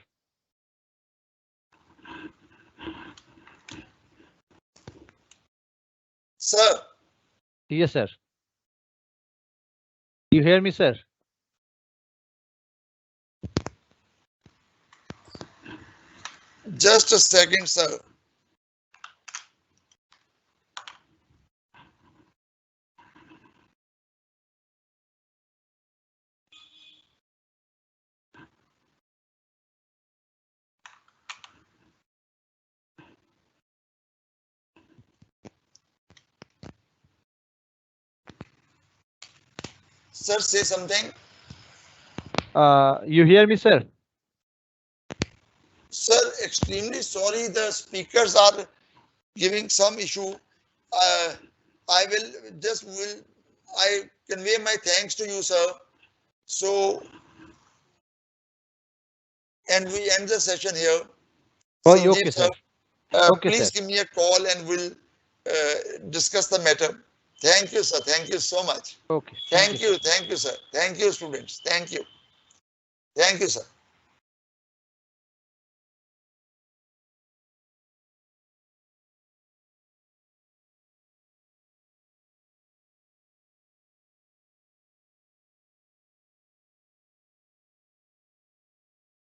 Sir. Yes, sir. You hear me, sir? Just a second, sir. Sir, say something. You hear me, sir? Sir, extremely sorry. The speakers are giving some issue. I convey my thanks to you, sir. So, and we end the session here. Oh, Sanjeev, okay, sir. Okay, please sir. give me a call and we'll discuss the matter. Thank you, sir. Thank you so much. Okay. Thank you. Thank you, sir. Thank you, students. Thank you. Thank you, sir.